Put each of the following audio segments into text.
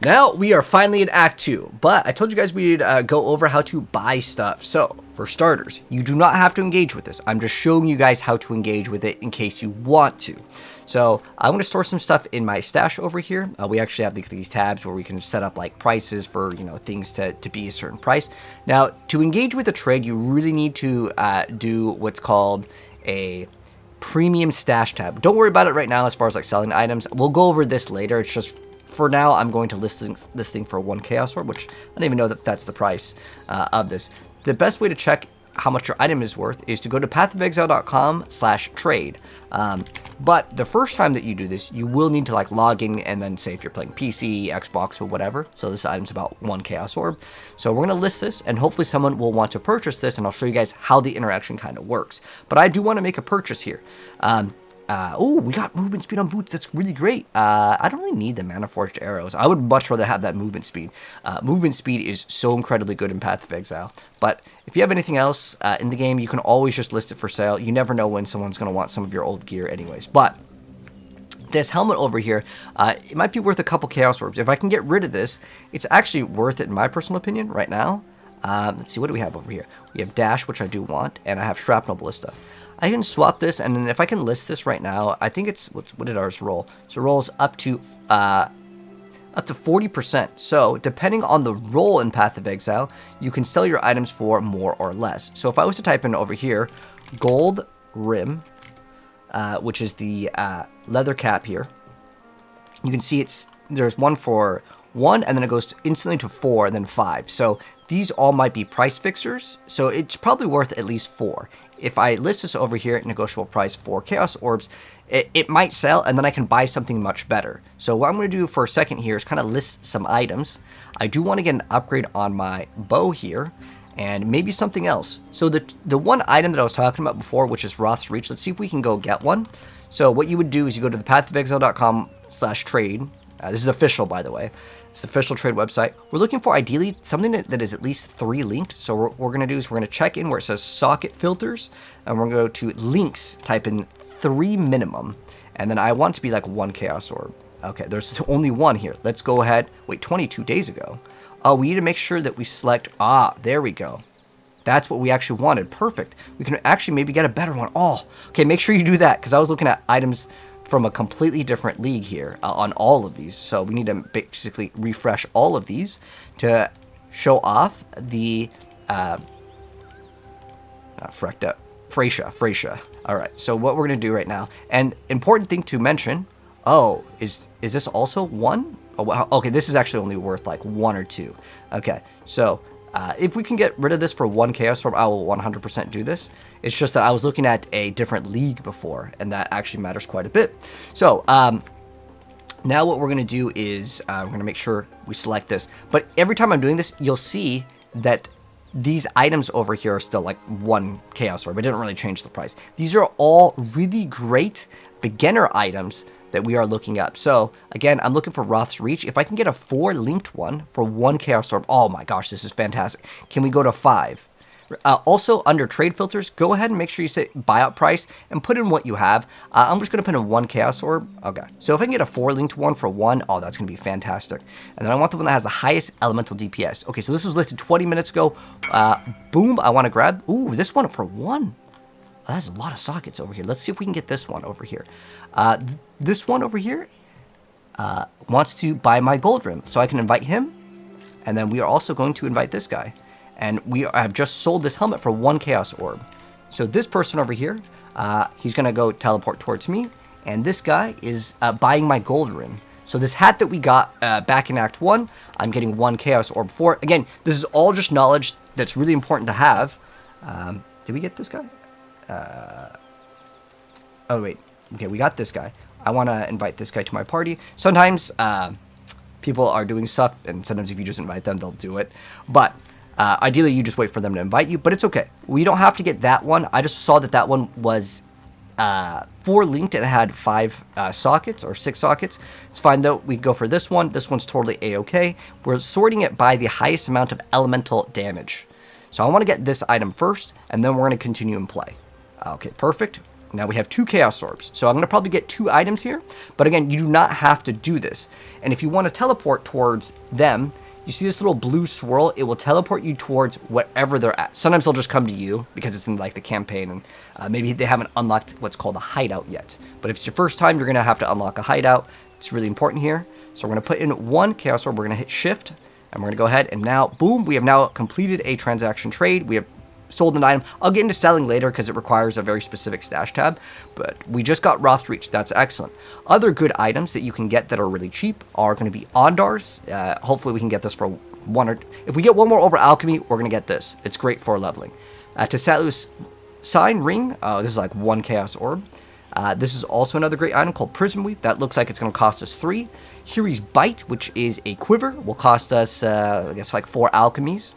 Now we are finally in Act 2, but I told you guys we'd go over how to buy stuff. So, for starters, you do not have to engage with this. I'm just showing you guys how to engage with it in case you want to. So, I'm going to store some stuff in my stash over here. We actually have these tabs where we can set up like prices for, you know, things to be a certain price. Now, to engage with a trade, you really need to do what's called a premium stash tab. Don't worry about it right now as far as like selling items. We'll go over this later. It's just for now, I'm going to list this thing for 1 Chaos Orb, which I don't even know that that's the price of this. The best way to check how much your item is worth is to go to pathofexile.com/trade. But the first time that you do this, you will need to like log in and then say if you're playing PC, Xbox, or whatever. So this item's about 1 Chaos Orb. So we're going to list this, and hopefully someone will want to purchase this, and I'll show you guys how the interaction kind of works. But I do want to make a purchase here. Oh, we got movement speed on boots. That's really great. I don't really need the Mana Forged arrows. I would much rather have that movement speed. Movement speed is so incredibly good in Path of Exile. But if you have anything else in the game, you can always just list it for sale. You never know when someone's going to want some of your old gear anyways. But this helmet over here, it might be worth a couple Chaos Orbs. If I can get rid of this, it's actually worth it in my personal opinion right now. Let's see, what do we have over here? We have Dash, which I do want, and I have Shrapnel Ballista. I can swap this, and then if I can list this right now, I think it's, what did ours roll? So it rolls up to 40%. So depending on the roll in Path of Exile, you can sell your items for more or less. So if I was to type in over here, gold rim, which is the leather cap here, you can see there's one for 1, and then it goes instantly to 4, and then 5. So these all might be price fixers, so it's probably worth at least 4. If I list this over here at negotiable price for Chaos Orbs, it might sell, and then I can buy something much better. So what I'm going to do for a second here is kind of list some items. I do want to get an upgrade on my bow here, and maybe something else. So the one item that I was talking about before, which is Roth's Reach, let's see if we can go get one. So what you would do is you go to the pathofexile.com/trade. This is official, by the way. It's the official trade website. We're looking for ideally something that is at least 3 linked. So what we're going to do is we're going to check in where it says socket filters, and we're going to go to links, type in 3 minimum, and then I want it to be like 1 Chaos Orb. Okay, there's only 1 here. Let's go ahead. Wait, 22 days ago. Oh, we need to make sure that we select, there we go. That's what we actually wanted. Perfect. We can actually maybe get a better one. Oh, okay, make sure you do that, because I was looking at items from a completely different league here on all of these. So we need to basically refresh all of these to show off the Phrecia. All right, so what we're going to do right now, and important thing to mention, is this also 1? Oh, wow. Okay, this is actually only worth like 1 or 2. Okay, so if we can get rid of this for 1 Chaos Orb, I will 100% do this. It's just that I was looking at a different league before, and that actually matters quite a bit. So now what we're going to do is we're going to make sure we select this. But every time I'm doing this, you'll see that these items over here are still like 1 Chaos Orb. It didn't really change the price. These are all really great beginner items that we are looking up. So again, I'm looking for Roth's Reach. If I can get a 4 linked one for 1 Chaos Orb, oh my gosh, this is fantastic. Can we go to 5? Also, under trade filters, go ahead and make sure you say buyout price and put in what you have. I'm just going to put in 1 Chaos Orb. Okay, so if I can get a 4 linked one for 1, oh, that's going to be fantastic. And then I want the one that has the highest elemental DPS. Okay, so this was listed 20 minutes ago. Boom, I want to grab, this one for 1. Oh, that's a lot of sockets over here. Let's see if we can get this one over here. This one over here wants to buy my gold rim, so I can invite him. And then we are also going to invite this guy. And we have just sold this helmet for 1 Chaos Orb. So this person over here, he's going to go teleport towards me. And this guy is buying my gold rim. So this hat that we got back in Act 1, I'm getting 1 Chaos Orb for. Again, this is all just knowledge that's really important to have. Did we get this guy? Oh, wait. Okay, we got this guy. I want to invite this guy to my party. Sometimes people are doing stuff, and sometimes if you just invite them, they'll do it. But ideally, you just wait for them to invite you, but it's okay. We don't have to get that one. I just saw that that one was 4 linked and it had 5 sockets or 6 sockets. It's fine though. We go for this one. This one's totally a-okay. We're sorting it by the highest amount of elemental damage. So I want to get this item first, and then we're going to continue and play. Okay, perfect. Now we have 2 Chaos Orbs. So I'm going to probably get 2 items here. But again, you do not have to do this. And if you want to teleport towards them, you see this little blue swirl, it will teleport you towards whatever they're at. Sometimes they'll just come to you because it's in like the campaign and maybe they haven't unlocked what's called a hideout yet. But if it's your first time, you're going to have to unlock a hideout. It's really important here. So we're going to put in 1 Chaos Orb, we're going to hit shift, and we're going to go ahead and now, boom, we have now completed a transaction trade. We have sold an item. I'll get into selling later because it requires a very specific stash tab, but we just got Wrath Reach. That's excellent. Other good items that you can get that are really cheap are going to be Ondars. Hopefully we can get this for 1 or... If we get 1 more over Alchemy, we're going to get this. It's great for leveling. Tesalus Sign Ring. Oh, this is like 1 Chaos Orb. This is also another great item called Prism Weave. That looks like it's going to cost us 3. Hiri's Bite, which is a quiver, will cost us, I guess, like 4 alchemies.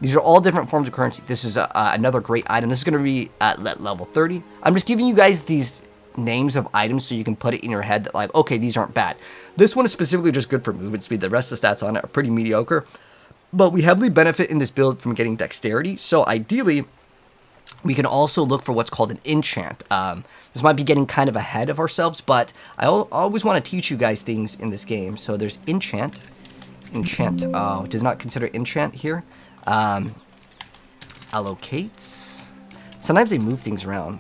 These are all different forms of currency. This is another great item. This is going to be at level 30. I'm just giving you guys these names of items so you can put it in your head that like, okay, these aren't bad. This one is specifically just good for movement speed. The rest of the stats on it are pretty mediocre. But we heavily benefit in this build from getting dexterity. So ideally, we can also look for what's called an enchant. This might be getting kind of ahead of ourselves, but I always want to teach you guys things in this game. So there's enchant. Enchant. Oh, does not consider enchant here. Allocates. Sometimes they move things around.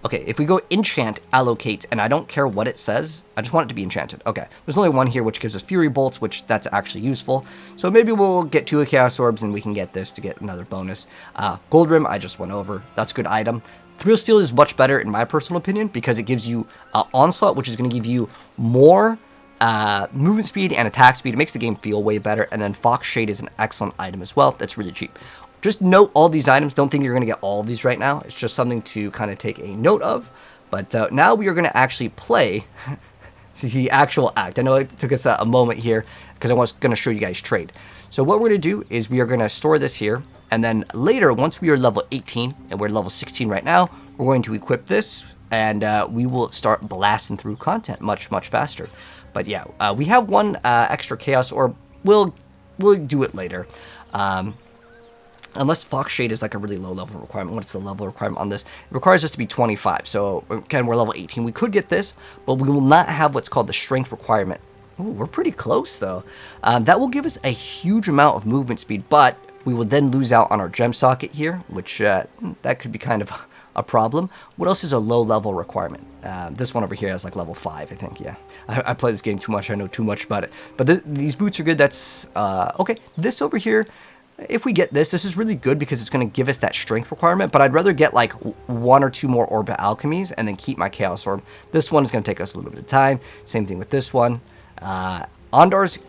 Okay, if we go enchant, allocate, and I don't care what it says, I just want it to be enchanted. Okay, there's only 1 here which gives us Fury Bolts, which that's actually useful. So maybe we'll get 2 Chaos Orbs and we can get this to get another bonus. Gold Rim, I just went over. That's a good item. Thrill Steel is much better in my personal opinion because it gives you Onslaught, which is going to give you more movement speed and attack speed. It makes the game feel way better. And then Fox Shade is an excellent item as well. That's really cheap. Just note all these items. Don't think you're going to get all of these right now. It's just something to kind of take a note of. But now we are going to actually play the actual act. I know it took us a moment here because I was going to show you guys trade. So what we're going to do is we are going to store this here. And then later, once we are level 18, and we're level 16 right now, we're going to equip this. And we will start blasting through content much, much faster. But yeah, we have 1 extra Chaos Orb. We'll do it later. Unless Fox Shade is like a really low level requirement. What's the level requirement on this? It requires us to be 25. So again, we're level 18. We could get this, but we will not have what's called the strength requirement. Ooh, we're pretty close though. That will give us a huge amount of movement speed, but we will then lose out on our gem socket here, which that could be kind of a problem. What else is a low level requirement? This one over here has like level 5, I think. Yeah, I play this game too much. I know too much about it. But these boots are good. That's okay. This over here, if we get this is really good because it's going to give us that strength requirement. But I'd rather get like 1 or 2 more Orb Alchemies and then keep my Chaos Orb. This one is going to take us a little bit of time. Same thing with this one. Ondars,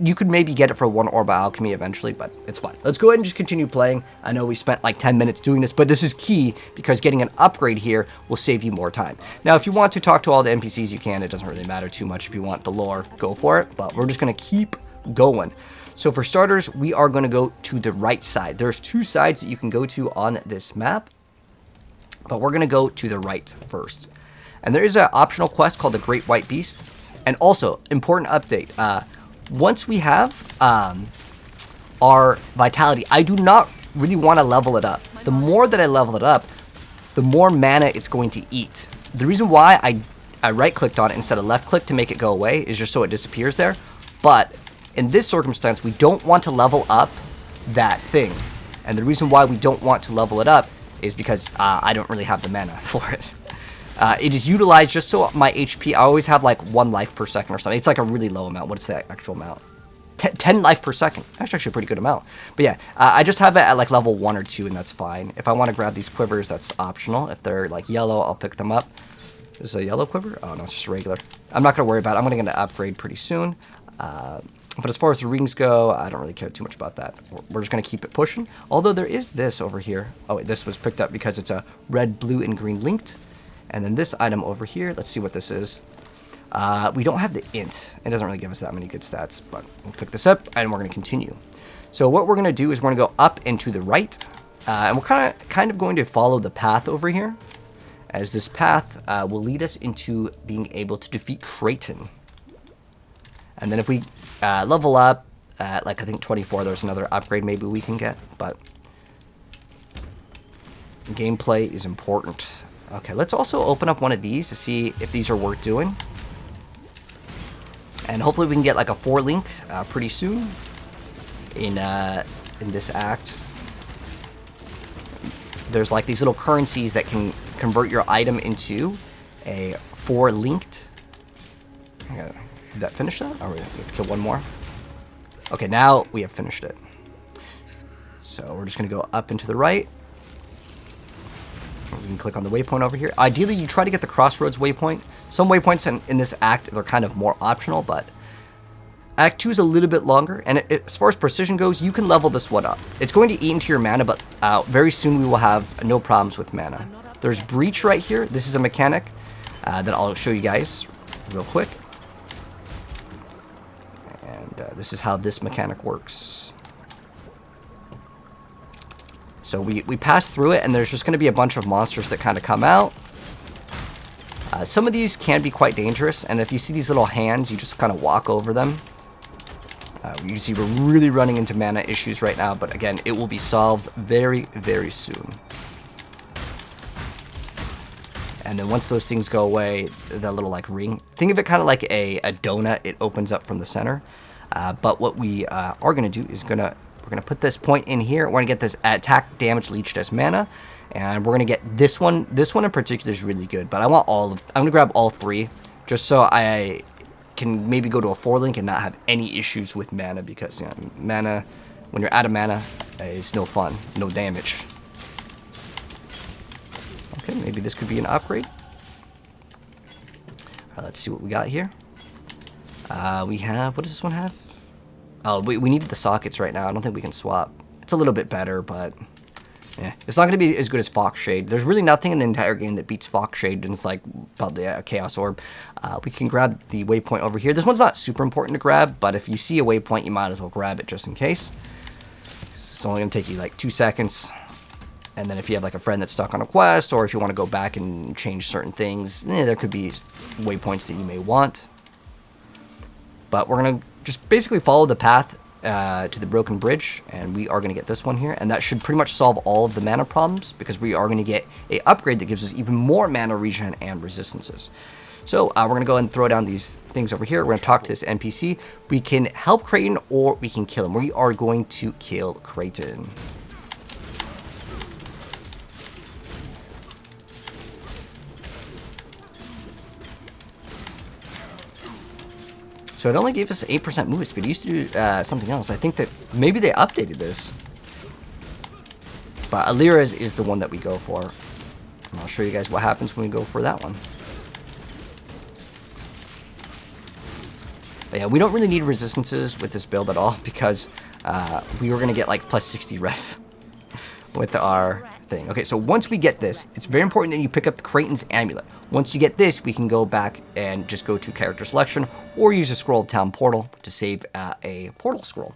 you could maybe get it for 1 Orb Alchemy eventually, but it's fine. Let's go ahead and just continue playing. I know we spent like 10 minutes doing this, but this is key because getting an upgrade here will save you more time. Now, if you want to talk to all the NPCs, you can. It doesn't really matter too much. If you want the lore, go for it, but we're just going to keep going. So for starters, we are going to go to the right side. There's 2 sides that you can go to on this map, but we're going to go to the right first. And there is an optional quest called the Great White Beast. And also, important update, once we have our vitality, I do not really want to level it up. The more that I level it up, the more mana it's going to eat. The reason why I right-clicked on it instead of left-click to make it go away is just so it disappears there. But in this circumstance, we don't want to level up that thing. And the reason why we don't want to level it up is because I don't really have the mana for it. It is utilized just so my HP, I always have like 1 life per second or something. It's like a really low amount. What's the actual amount? 10 life per second. That's actually a pretty good amount. But yeah, I just have it at like level 1 or 2 and that's fine. If I want to grab these quivers, that's optional. If they're like yellow, I'll pick them up. Is this a yellow quiver? Oh no, it's just regular. I'm not going to worry about it. I'm going to upgrade pretty soon. But as far as the rings go, I don't really care too much about that. We're just going to keep it pushing. Although there is this over here. Oh wait, this was picked up because it's a red, blue, and green linked. And then this item over here, let's see what this is. We don't have the int. It doesn't really give us that many good stats, but we'll pick this up and we're going to continue. So what we're going to do is we're going to go up and to the right. And we're kind of going to follow the path over here, as this path will lead us into being able to defeat Kraityn. And then if we level up at like I think 24, there's another upgrade maybe we can get, but gameplay is important. Okay, let's also open up one of these to see if these are worth doing. And hopefully we can get like a 4-link pretty soon in this act. There's like these little currencies that can convert your item into a 4-linked. Okay, did that finish that? Or we have to kill one more? Okay, now we have finished it. So we're just going to go up and to the right. We can click on the waypoint over here. Ideally, you try to get the crossroads waypoint. Some waypoints in this act, they're kind of more optional, but Act 2 is a little bit longer, and as far as precision goes, you can level this one up. It's going to eat into your mana, but very soon we will have no problems with mana. There's Breach right here. This is a mechanic that I'll show you guys real quick. And this is how this mechanic works. So we pass through it, and there's just going to be a bunch of monsters that kind of come out. Some of these can be quite dangerous, and if you see these little hands, you just kind of walk over them. You see we're really running into mana issues right now, but again, it will be solved very, very soon. And then once those things go away, that little like ring, think of it kind of like a donut. It opens up from the center. But what we are going to do is we're going to put this point in here. We're going to get this attack damage leached as mana. And we're going to get this one. This one in particular is really good. But I want all of, I'm going to grab all 3 just so I can maybe go to a 4-link and not have any issues with mana. Because, you know, mana, when you're out of mana, it's no fun. No damage. Okay, maybe this could be an upgrade. Let's see what we got here. We have, what does this one have? Oh, we needed the sockets right now. I don't think we can swap. It's a little bit better, but yeah, it's not going to be as good as Fox Shade. There's really nothing in the entire game that beats Fox Shade, and it's like probably a Chaos Orb. We can grab the waypoint over here. This one's not super important to grab, but if you see a waypoint, you might as well grab it just in case. It's only going to take you like 2 seconds. And then if you have like a friend that's stuck on a quest, or if you want to go back and change certain things, there could be waypoints that you may want. But we're going to just basically follow the path to the broken bridge, and we are going to get this one here. And that should pretty much solve all of the mana problems, because we are going to get a upgrade that gives us even more mana regen and resistances. So we're going to go ahead and throw down these things over here. We're going to talk to this NPC. We can help Kraityn, or we can kill him. We are going to kill Kraityn. So it only gave us 8% movement speed. It used to do something else. I think that maybe they updated this. But Alira is the one that we go for. And I'll show you guys what happens when we go for that one. But yeah, we don't really need resistances with this build at all, because we were going to get like plus 60 res with our thing. Okay, so once we get this, it's very important that you pick up the Kraityn's amulet. Once you get this, we can go back and just go to character selection, or use a scroll of town portal to save a portal scroll.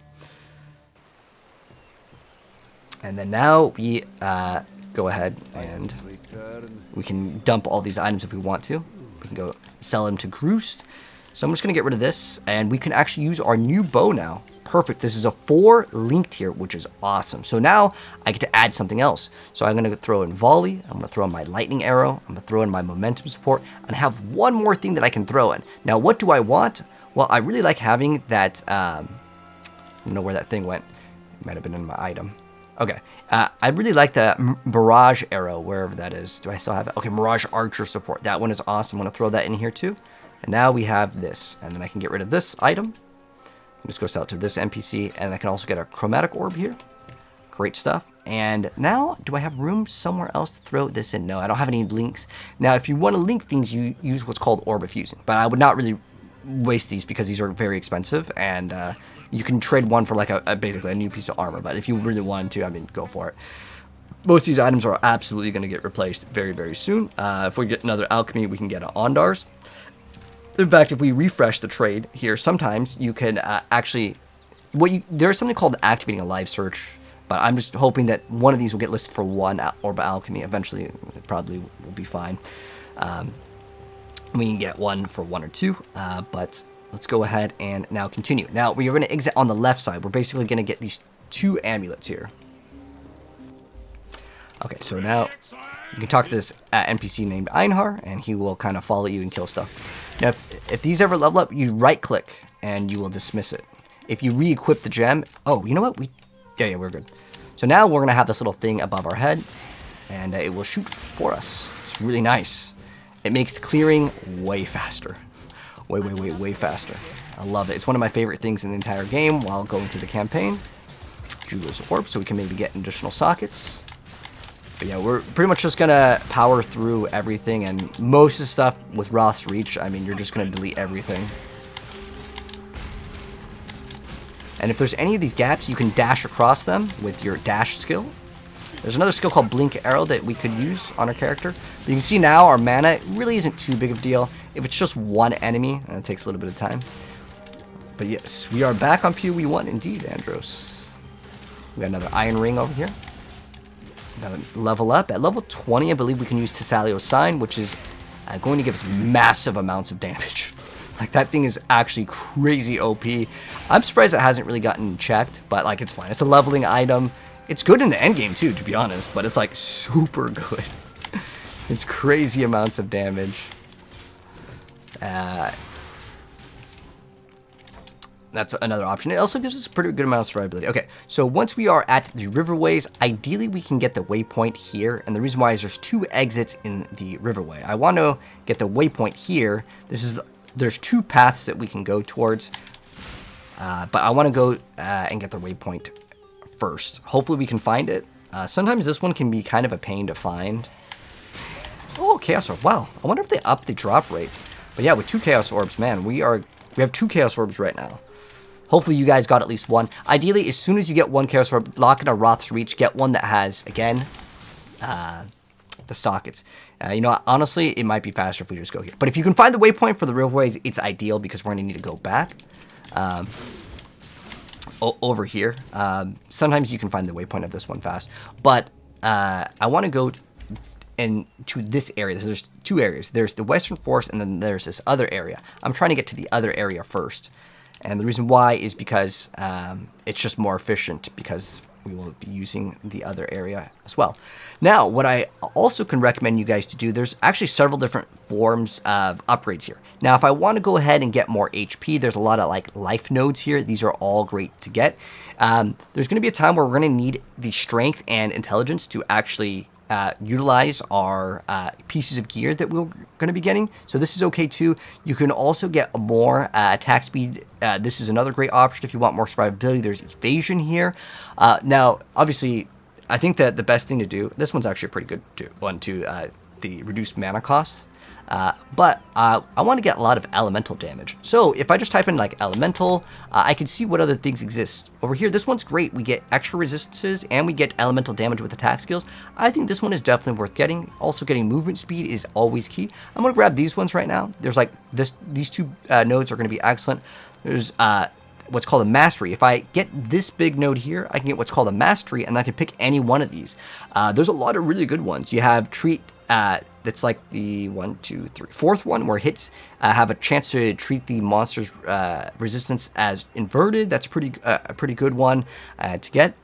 And then now we go ahead and we can dump all these items if we want to. We can go sell them to Groost. So I'm just going to get rid of this, and we can actually use our new bow now. Perfect. This is a 4-linked here, which is awesome. So now I get to add something else. So I'm going to throw in volley. I'm going to throw in my lightning arrow. I'm going to throw in my momentum support, and I have one more thing that I can throw in. Now, what do I want? Well, I really like having that. I don't know where that thing went. It might have been in my item. Okay. I really like the Mirage arrow, wherever that is. Do I still have it? Okay, Mirage Archer support. That one is awesome. I'm going to throw that in here too. And now we have this, and then I can get rid of this item. Just go sell to this NPC, and I can also get a chromatic orb here. Great stuff. And now, do I have room somewhere else to throw this in? No, I don't have any links. Now, if you want to link things, you use what's called Orb of Fusing. But I would not really waste these, because these are very expensive, and you can trade one for like basically a new piece of armor. But if you really wanted to, I mean, go for it. Most of these items are absolutely going to get replaced very, very soon. If we get another alchemy, we can get an Ondars. In fact, if we refresh the trade here, sometimes you can actually, there's something called activating a live search, but I'm just hoping that one of these will get listed for one Orb of Alchemy. Eventually, it probably will be fine. We can get one for 1 or 2, but let's go ahead and now continue. Now, we are going to exit on the left side. We're basically going to get these 2 amulets here. Okay, so now you can talk to this NPC named Einhar, and he will kind of follow you and kill stuff. Now, if these ever level up, you right-click, and you will dismiss it. If you re-equip the gem... Oh, you know what? Yeah, we're good. So now we're going to have this little thing above our head, and it will shoot for us. It's really nice. It makes the clearing way faster. Way faster. I love it. It's one of my favorite things in the entire game while going through the campaign. Yugioh's Orb, so we can maybe get additional sockets. But yeah, we're pretty much just going to power through everything, and most of the stuff with Roth's Reach, I mean, you're just going to delete everything. And if there's any of these gaps, you can dash across them with your dash skill. There's another skill called Blink Arrow that we could use on our character. But you can see now our mana really isn't too big of a deal. If it's just one enemy, and it takes a little bit of time. But yes, we are back on PoE 1 indeed, Andros. We got another Iron Ring over here. Another level up. At level 20, I believe we can use Tessalio's Sign, which is going to give us massive amounts of damage. Like, that thing is actually crazy OP. I'm surprised it hasn't really gotten checked, but, like, it's fine. It's a leveling item. It's good in the endgame, too, to be honest, but it's, like, super good. It's crazy amounts of damage. That's another option. It also gives us a pretty good amount of survivability. Okay, so once we are at the riverways, ideally we can get the waypoint here, and the reason why is there's 2 exits in the riverway. I want to get the waypoint here. There's 2 paths that we can go towards, but I want to go and get the waypoint first. Hopefully we can find it. Sometimes this one can be kind of a pain to find. Oh, Chaos Orb. Wow, I wonder if they up the drop rate. But yeah, with 2 Chaos Orbs, man, we have 2 Chaos Orbs right now. Hopefully you guys got at least 1. Ideally, as soon as you get 1 Chaos Orb, lock in a Roth's Reach, get one that has, again, the sockets. You know what, honestly, it might be faster if we just go here. But if you can find the waypoint for the riverways, it's ideal because we're going to need to go back over here. Sometimes you can find the waypoint of this one fast. But I want to go into this area. There's 2 areas. There's the Western Forest, and then there's this other area. I'm trying to get to the other area first. And the reason why is because it's just more efficient because we will be using the other area as well. Now, what I also can recommend you guys to do, there's actually several different forms of upgrades here. Now, if I want to go ahead and get more HP, there's a lot of like life nodes here. These are all great to get. There's going to be a time where we're going to need the strength and intelligence to actually utilize our pieces of gear that we're going to be getting. So this is okay too. You can also get more attack speed. This is another great option if you want more survivability. There's evasion here. Now, obviously, I think that the best thing to do, this one's actually a pretty good one too, the reduced mana costs. But I want to get a lot of elemental damage. So if I just type in like elemental, I can see what other things exist. Over here, this one's great. We get extra resistances and we get elemental damage with attack skills. I think this one is definitely worth getting. Also getting movement speed is always key. I'm going to grab these ones right now. There's like these 2 nodes are going to be excellent. There's what's called a mastery. If I get this big node here, I can get what's called a mastery, and I can pick any one of these. There's a lot of really good ones. You have treat. That's like the 1, 2, 3, 4th one where hits have a chance to treat the monster's resistance as inverted. That's a pretty good one to get.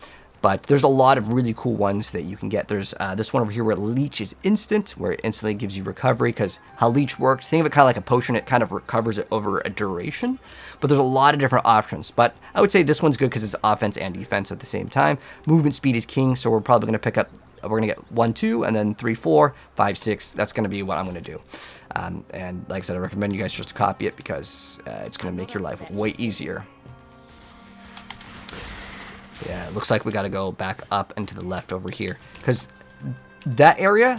But there's a lot of really cool ones that you can get. There's this one over here where Leech is instant, where it instantly gives you recovery, because how Leech works, think of it kind of like a potion. It kind of recovers it over a duration. But there's a lot of different options. But I would say this one's good because it's offense and defense at the same time. Movement speed is king, so we're probably going to pick up. We're going to get 1, 2, and then 3, 4, 5, 6. That's going to be what I'm going to do. And like I said, I recommend you guys just copy it because it's going to make your life way easier. Yeah, it looks like we got to go back up and to the left over here. Because that area,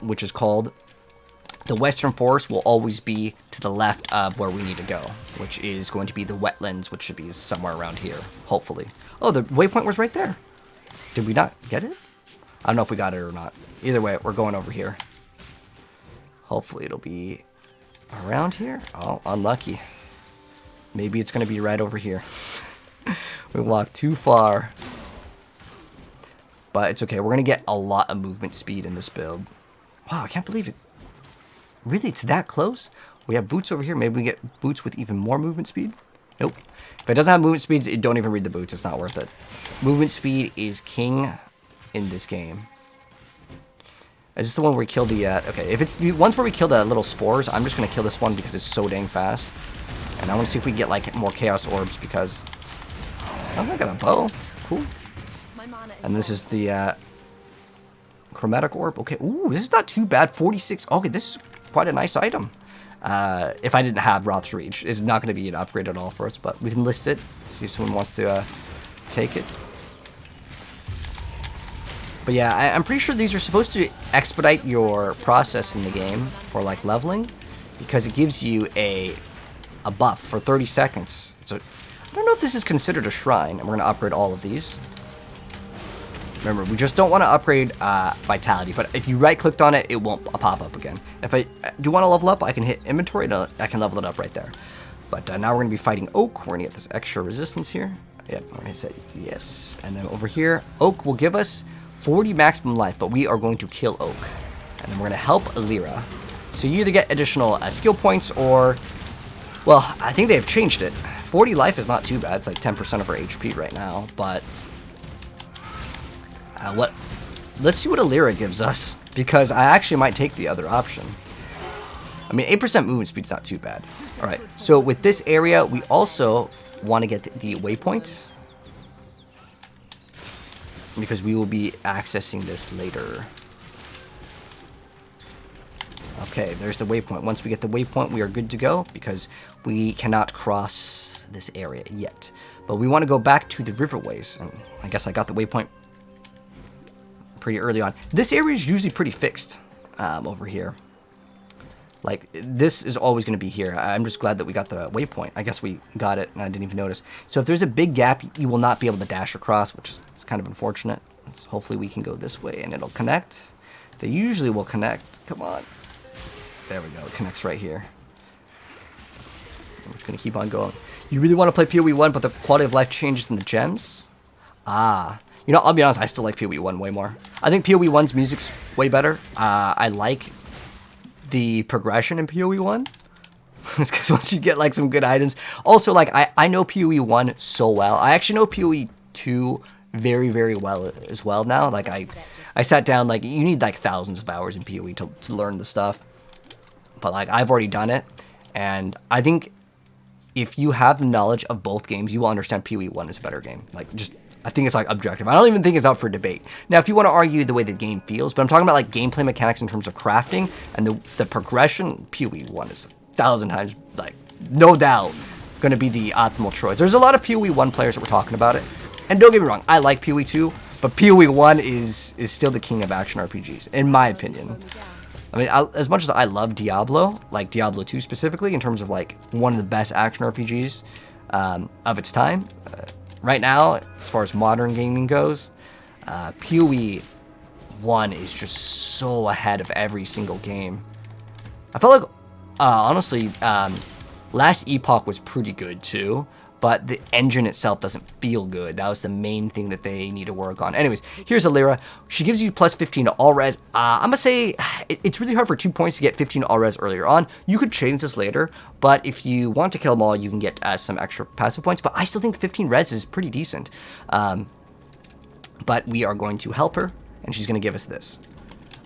which is called the Western Forest, will always be to the left of where we need to go. Which is going to be the wetlands, which should be somewhere around here, hopefully. Oh, the waypoint was right there. Did we not get it? I don't know if we got it or not. Either way, we're going over here. Hopefully it'll be around here. Oh, unlucky. Maybe it's going to be right over here. We walked too far. But it's okay. We're going to get a lot of movement speed in this build. Wow, I can't believe it. Really, it's that close? We have boots over here. Maybe we get boots with even more movement speed? Nope. If it doesn't have movement speeds, don't even read the boots. It's not worth it. Movement speed is king in this game. Is this the one where we kill the, okay, if it's the ones where we kill the little spores, I'm just going to kill this one because it's so dang fast. And I want to see if we can get, like, more chaos orbs because... Oh, I got a bow. Cool. And this is the, chromatic orb. Okay, ooh, this is not too bad. 46. Okay, this is quite a nice item. If I didn't have Roth's Reach, it's not going to be an upgrade at all for us, but we can list it. See if someone wants to, take it. But yeah, I'm pretty sure these are supposed to expedite your process in the game for like leveling, because it gives you a buff for 30 seconds. So I don't know if this is considered a shrine, and we're going to upgrade all of these. Remember, we just don't want to upgrade Vitality, but if you right-clicked on it, it won't pop up again. If I do want to level up, I can hit inventory, and I can level it up right there. But now we're going to be fighting Oak. We're going to get this extra resistance here. Yep, we're going to say yes. And then over here, Oak will give us 40 maximum life, but we are going to kill Oak. And then we're going to help Alira. So you either get additional skill points or... Well, I think they've changed it. 40 life is not too bad. It's like 10% of her HP right now, but... Let's see what Alira gives us, because I actually might take the other option. I mean, 8% movement speed's not too bad. Alright, so with this area, we also want to get the waypoints, because we will be accessing this later. Okay, there's the waypoint. Once we get the waypoint, we are good to go, because we cannot cross this area yet. But we want to go back to the riverways, and I guess I got the waypoint pretty early on. This area is usually pretty fixed over here. Like, this is always going to be here. I'm just glad that we got the waypoint. I guess we got it, and I didn't even notice. So if there's a big gap, you will not be able to dash across, which is kind of unfortunate. So hopefully we can go this way, and it'll connect. They usually will connect. Come on. There we go. It connects right here. I'm just going to keep on going. You really want to play PoE 1, but the quality of life changes in the gems? Ah. You know, I'll be honest, I still like PoE 1 way more. I think PoE 1's music's way better. I like the progression in PoE 1. It's because once you get, like, some good items. Also, like, I know PoE 1 so well. I actually know PoE 2 very, very well as well now. Like, I sat down, like, you need, like, thousands of hours in PoE to learn the stuff. But, like, I've already done it. And I think if you have the knowledge of both games, you will understand PoE 1 is a better game. Like, just... I think it's, like, objective. I don't even think it's up for debate. Now, if you want to argue the way the game feels, but I'm talking about, like, gameplay mechanics in terms of crafting and the progression, PoE 1 is 1,000 times, like, no doubt, going to be the optimal choice. There's a lot of PoE 1 players that were talking about it. And don't get me wrong, I like PoE 2, but PoE 1 is still the king of action RPGs, in my opinion. I mean, as much as I love Diablo, like Diablo 2 specifically, in terms of, like, one of the best action RPGs of its time, right now, as far as modern gaming goes, PoE 1 is just so ahead of every single game. I felt like, honestly, Last Epoch was pretty good too, but the engine itself doesn't feel good. That was the main thing that they need to work on. Anyways, here's Alira. She gives you plus 15 to all res. I'm going to say it's really hard for 2 points to get 15 to all res earlier on. You could change this later, but if you want to kill them all, you can get some extra passive points. But I still think 15 res is pretty decent. But we are going to help her, and she's going to give us this.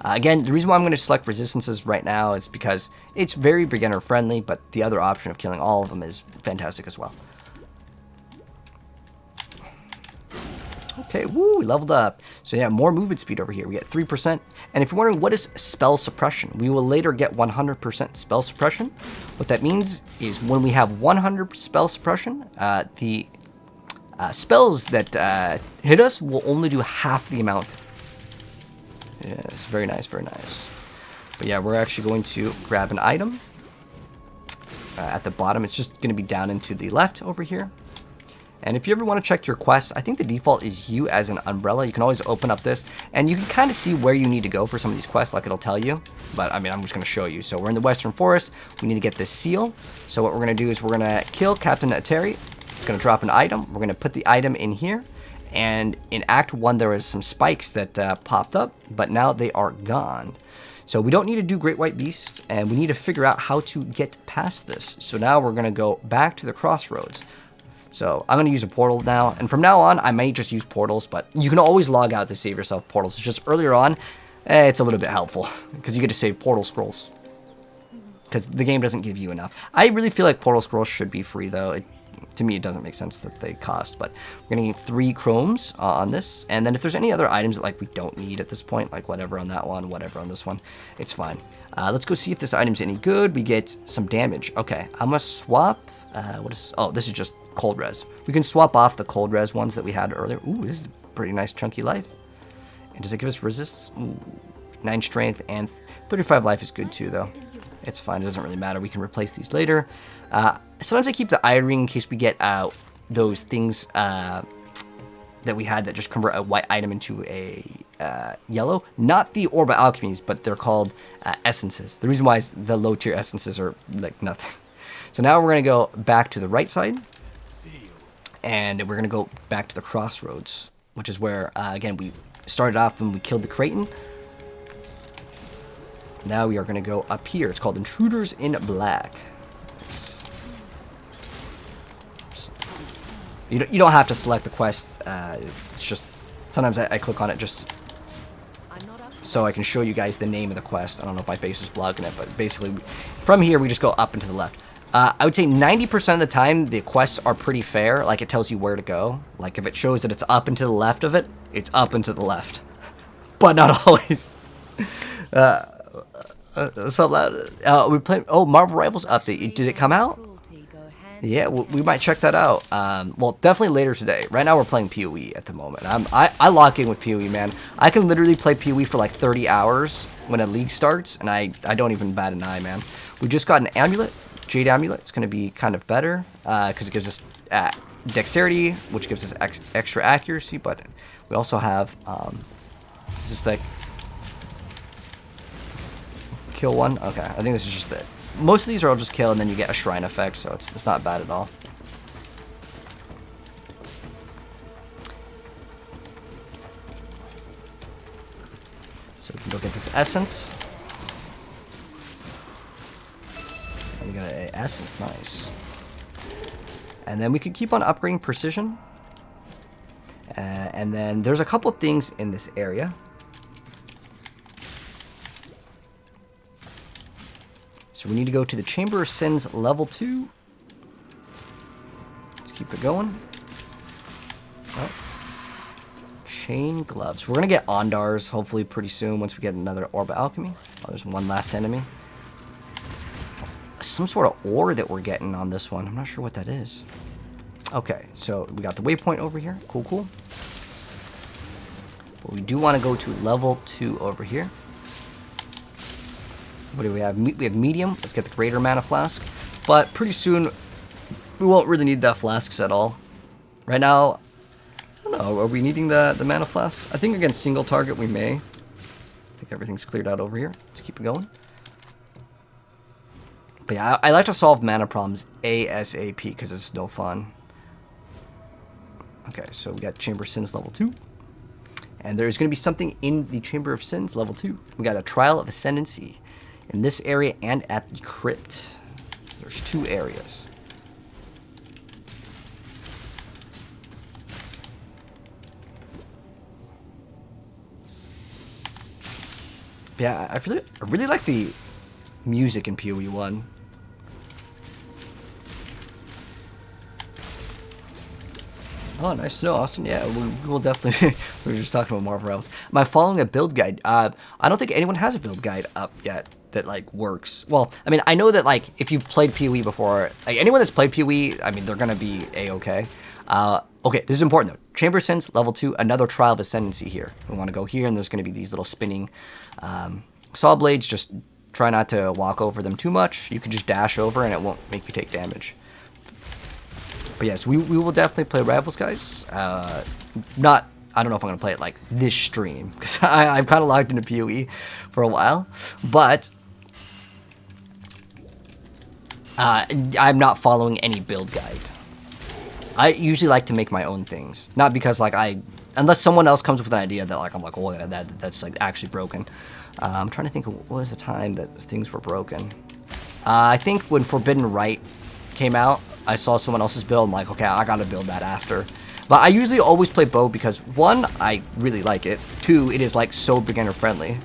Again, the reason why I'm going to select resistances right now is because it's very beginner friendly, but the other option of killing all of them is fantastic as well. Okay, woo, we leveled up. So yeah, more movement speed over here. We get 3%. And if you're wondering what is spell suppression, we will later get 100% spell suppression. What that means is when we have 100 spell suppression, the spells that hit us will only do half the amount. Yes, very nice, very nice. But yeah, we're actually going to grab an item. At the bottom, it's just going to be down and to the left over here. And if you ever want to check your quests, I think the default is you as an umbrella. You can always open up this, and you can kind of see where you need to go for some of these quests, like it'll tell you. But, I mean, I'm just going to show you. So we're in the Western Forest. We need to get this seal. So what we're going to do is we're going to kill Captain Ateri. It's going to drop an item. We're going to put the item in here. And in Act 1, there was some spikes that popped up, but now they are gone. So we don't need to do Great White Beasts, and we need to figure out how to get past this. So now we're going to go back to the crossroads. So I'm going to use a portal now, and from now on, I may just use portals, but you can always log out to save yourself portals. It's just earlier on, it's a little bit helpful because you get to save portal scrolls. Because the game doesn't give you enough. I really feel like portal scrolls should be free though. To me, it doesn't make sense that they cost, but we're gonna get 3 chromes on this, and then if there's any other items that like we don't need at this point, like whatever on that one, whatever on this one, it's fine. Let's go see if this item's any good. We get some damage. Okay, I'm gonna swap. Oh, this is just cold res. We can swap off the cold res ones that we had earlier. Ooh, this is a pretty nice chunky life. And does it give us resist? Ooh, 9 strength and 35 life is good too, though. It's fine. It doesn't really matter. We can replace these later. Sometimes I keep the eye ring in case we get those things that we had that just convert a white item into a yellow. Not the orb of alchemies, but they're called essences. The reason why is the low tier essences are like nothing. So now we're going to go back to the right side. And we're going to go back to the crossroads, which is where, again, we started off when we killed the Kraityn. Now we are going to go up here. It's called Intruders in Black. You don't have to select the quest. It's just sometimes I click on it just so I can show you guys the name of the quest. I don't know if my face is blocking it, but basically from here we just go up and to the left. I would say 90% of the time the quests are pretty fair. Like it tells you where to go. Like if it shows that it's up and to the left of it, it's up and to the left. But not always. So loud. We play. Oh, Marvel Rivals update. Did it come out? Yeah, we might check that out. Well, definitely later today. Right now we're playing PoE at the moment. I lock in with PoE, man. I can literally play PoE for like 30 hours when a league starts, and I don't even bat an eye, man. We just got an amulet, Jade Amulet. It's going to be kind of better because it gives us dexterity, which gives us extra accuracy, but we also have is this like kill one? Okay, I think this is just it. Most of these are all just kill, and then you get a shrine effect, so it's not bad at all. So we can go get this essence. And we got an essence, nice. And then we can keep on upgrading precision. And then there's a couple things in this area. So we need to go to the Chamber of Sins level 2. Let's keep it going. Oh. Chain gloves. We're going to get Ondars hopefully pretty soon once we get another Orb of Alchemy. Oh, there's one last enemy. Some sort of ore that we're getting on this one. I'm not sure what that is. Okay, so we got the waypoint over here. Cool, cool. But we do want to go to level 2 over here. What do we have? We have medium. Let's get the greater mana flask. But pretty soon, we won't really need that flasks at all. Right now, I don't know. Are we needing the mana flasks? I think against single target we may. I think everything's cleared out over here. Let's keep it going. But yeah, I like to solve mana problems ASAP because it's no fun. Okay, so we got Chamber of Sins level 2. And there's going to be something in the Chamber of Sins level 2. We got a Trial of Ascendency in this area and at the crypt. There's 2 areas. Yeah, I really like the music in PoE 1. Oh, nice to know, Austin. Yeah, we'll definitely... we were just talking about Marvel Rivals. Am I following a build guide? I don't think anyone has a build guide up yet that, like, works. Well, I mean, I know that, like, if you've played PoE before, like, anyone that's played PoE, I mean, they're gonna be A-okay. Okay, this is important, though. Chamber of Sins, level 2, another Trial of Ascendency here. We want to go here, and there's gonna be these little spinning saw blades. Just try not to walk over them too much. You can just dash over, and it won't make you take damage. But yes, we will definitely play Rivals, guys. I don't know if I'm going to play it like this stream, because I'm kind of logged into PoE for a while. But I'm not following any build guide. I usually like to make my own things. Not because, like, unless someone else comes with an idea that, like, I'm like, oh, that's like actually broken. I'm trying to think of what was the time that things were broken. I think when Forbidden Right came out, I saw someone else's build, and I'm like, okay, I gotta build that after. But I usually always play bow because 1, I really like it. 2, it is like so beginner friendly.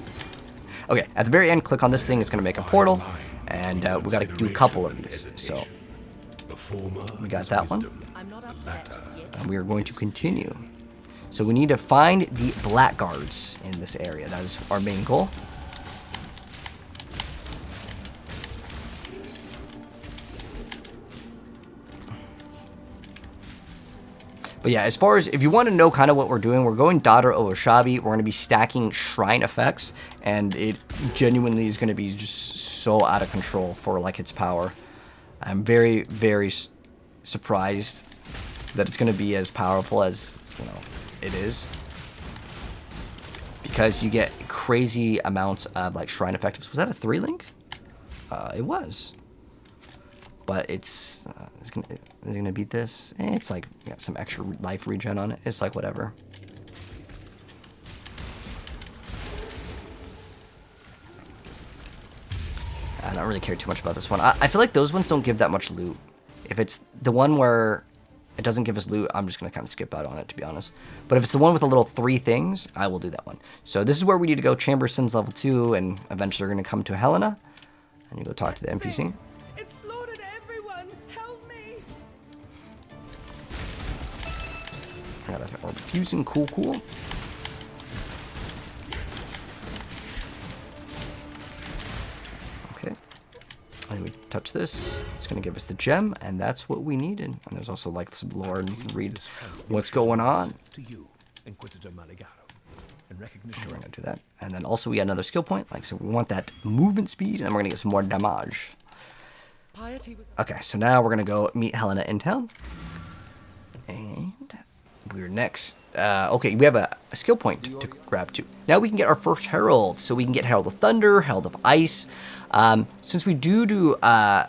Okay, at the very end, click on this thing. It's going to make a portal. And we got to do a couple of these. So we got that one. And we are going to continue. So we need to find the blackguards in this area. That is our main goal. But yeah, as far as if you want to know kind of what we're doing, we're going Daughter over Shabi. We're going to be stacking shrine effects, and it genuinely is going to be just so out of control for like its power. I'm very, very surprised that it's going to be as powerful as, you know, it is, because you get crazy amounts of like shrine effectives. Was that a 3-link? It was. But it's gonna beat this. It's like got some extra life regen on it. It's like whatever. I don't really care too much about this one. I feel like those ones don't give that much loot. If it's the one where it doesn't give us loot, I'm just gonna kind of skip out on it, to be honest. But if it's the one with the little 3 things, I will do that one. So this is where we need to go. Chamber Sins level 2, and eventually we're gonna come to Helena, and you go talk to the NPC. Got a orb fusing, cool. Okay. And we touch this. It's going to give us the gem, and that's what we needed. And there's also like some lore, and you can read what's going on. We're going to do that. And then also we got another skill point. Like, so we want that movement speed, and then we're going to get some more damage. Okay, so now we're going to go meet Helena in town. And we're next. Okay, we have a skill point to grab too. Now we can get our first Herald. So we can get Herald of Thunder, Herald of Ice. Since we do Herald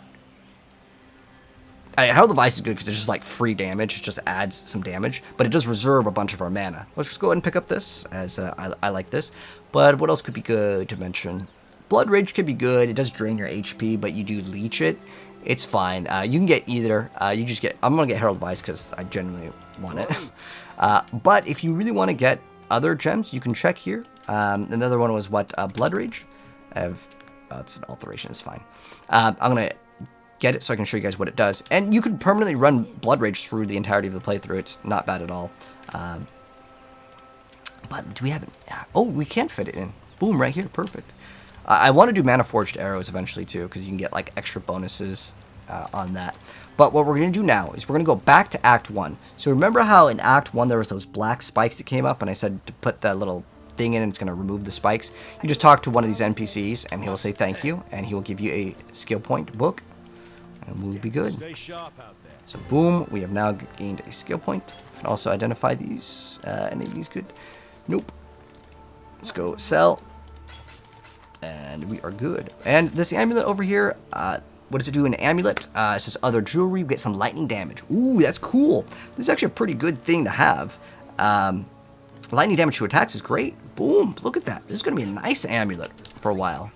of Ice is good because it's just like free damage. It just adds some damage, but it does reserve a bunch of our mana. Let's just go ahead and pick up this, as I like this. But what else could be good to mention? Blood Rage could be good. It does drain your HP, but you do leech it. It's fine. You can get either. I'm going to get Herald of Ice because I genuinely want it. But if you really want to get other gems, you can check here. Another one was what? Blood Rage. It's an alteration. It's fine. I'm going to get it so I can show you guys what it does. And you can permanently run Blood Rage through the entirety of the playthrough. It's not bad at all. But do we have it? Oh, we can fit it in. Boom, right here. Perfect. I want to do Mana Forged Arrows eventually too, because you can get like extra bonuses on that. But what we're going to do now is we're going to go back to Act 1. So remember how in Act 1 there was those black spikes that came up, and I said to put that little thing in and it's going to remove the spikes? You just talk to one of these NPCs and he will say thank you, and he will give you a skill point book, and we'll be good. So boom, we have now gained a skill point. And also identify these. Any of these good? Nope. Let's go sell. And we are good. And this amulet over here, what does it do? An amulet, it says other jewelry. We get some lightning damage. Ooh, that's cool. This is actually a pretty good thing to have. Lightning damage to attacks is great. Boom, look at that. This is going to be a nice amulet for a while.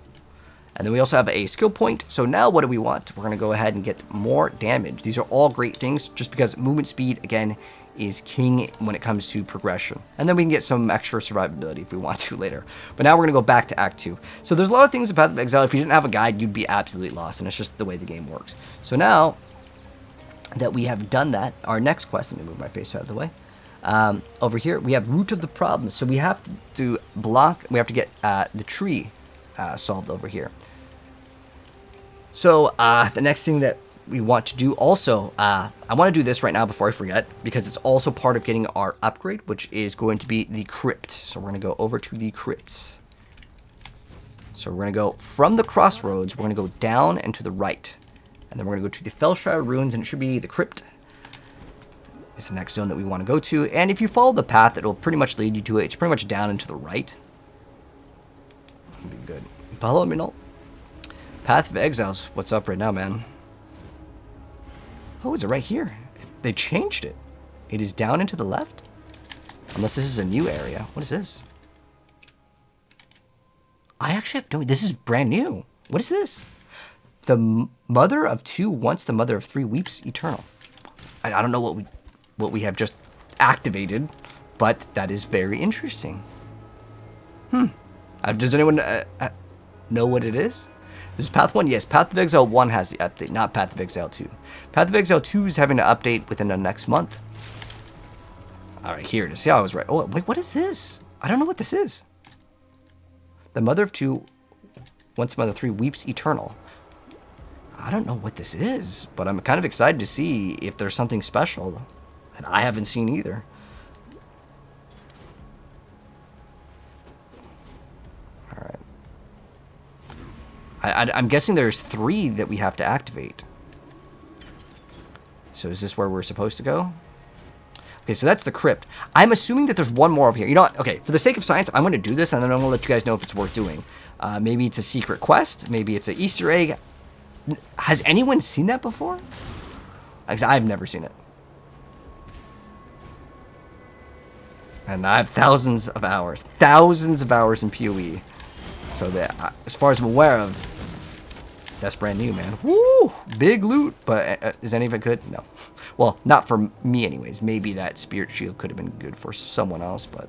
And then we also have a skill point. So now what do we want? We're going to go ahead and get more damage. These are all great things just because movement speed, again, is king when it comes to progression. And then we can get some extra survivability if we want to later. But now we're going to go back to Act 2. So there's a lot of things about Exile. If you didn't have a guide, you'd be absolutely lost. And it's just the way the game works. So now that we have done that, our next quest, let me move my face out of the way. Over here, we have Root of the Problem. So we have to get the tree solved over here. So the next thing that we want to do also, I want to do this right now before I forget, because it's also part of getting our upgrade, which is going to be the Crypt. So we're going to go over to the Crypt. So we're going to go from the crossroads, we're going to go down and to the right. And then we're going to go to the Felshire Ruins, and it should be the Crypt. It's the next zone that we want to go to. And if you follow the path, it'll pretty much lead you to it. It's pretty much down and to the right. That'll be good. Follow me, no. Path of Exiles. What's up right now, man? Oh, is it right here? They changed it. It is down and to the left? Unless this is a new area. What is this? I actually have no... This is brand new. What is this? The mother of two, once the mother of three, weeps eternal. I don't know what we have just activated, but that is very interesting. Does anyone know what it is? This is Path 1? Yes, Path of Exile 1 has the update, not Path of Exile 2. Path of Exile 2 is having an update within the next month. Alright, here it is. See how I was right. Oh, wait, what is this? I don't know what this is. The mother of two, once mother of three, weeps eternal. I don't know what this is, but I'm kind of excited to see if there's something special that I haven't seen either. Alright. I'm guessing there's 3 that we have to activate. So is this where we're supposed to go? Okay, so that's the crypt. I'm assuming that there's one more over here. You know what? Okay, for the sake of science, I'm going to do this, and then I'm going to let you guys know if it's worth doing. Maybe it's a secret quest. Maybe it's an Easter egg. Has anyone seen that before? I've never seen it. And I have thousands of hours in PoE. So that, as far as I'm aware of, that's brand new, man. Woo! Big loot, but is any of it good? No. Well, not for me anyways. Maybe that spirit shield could have been good for someone else, but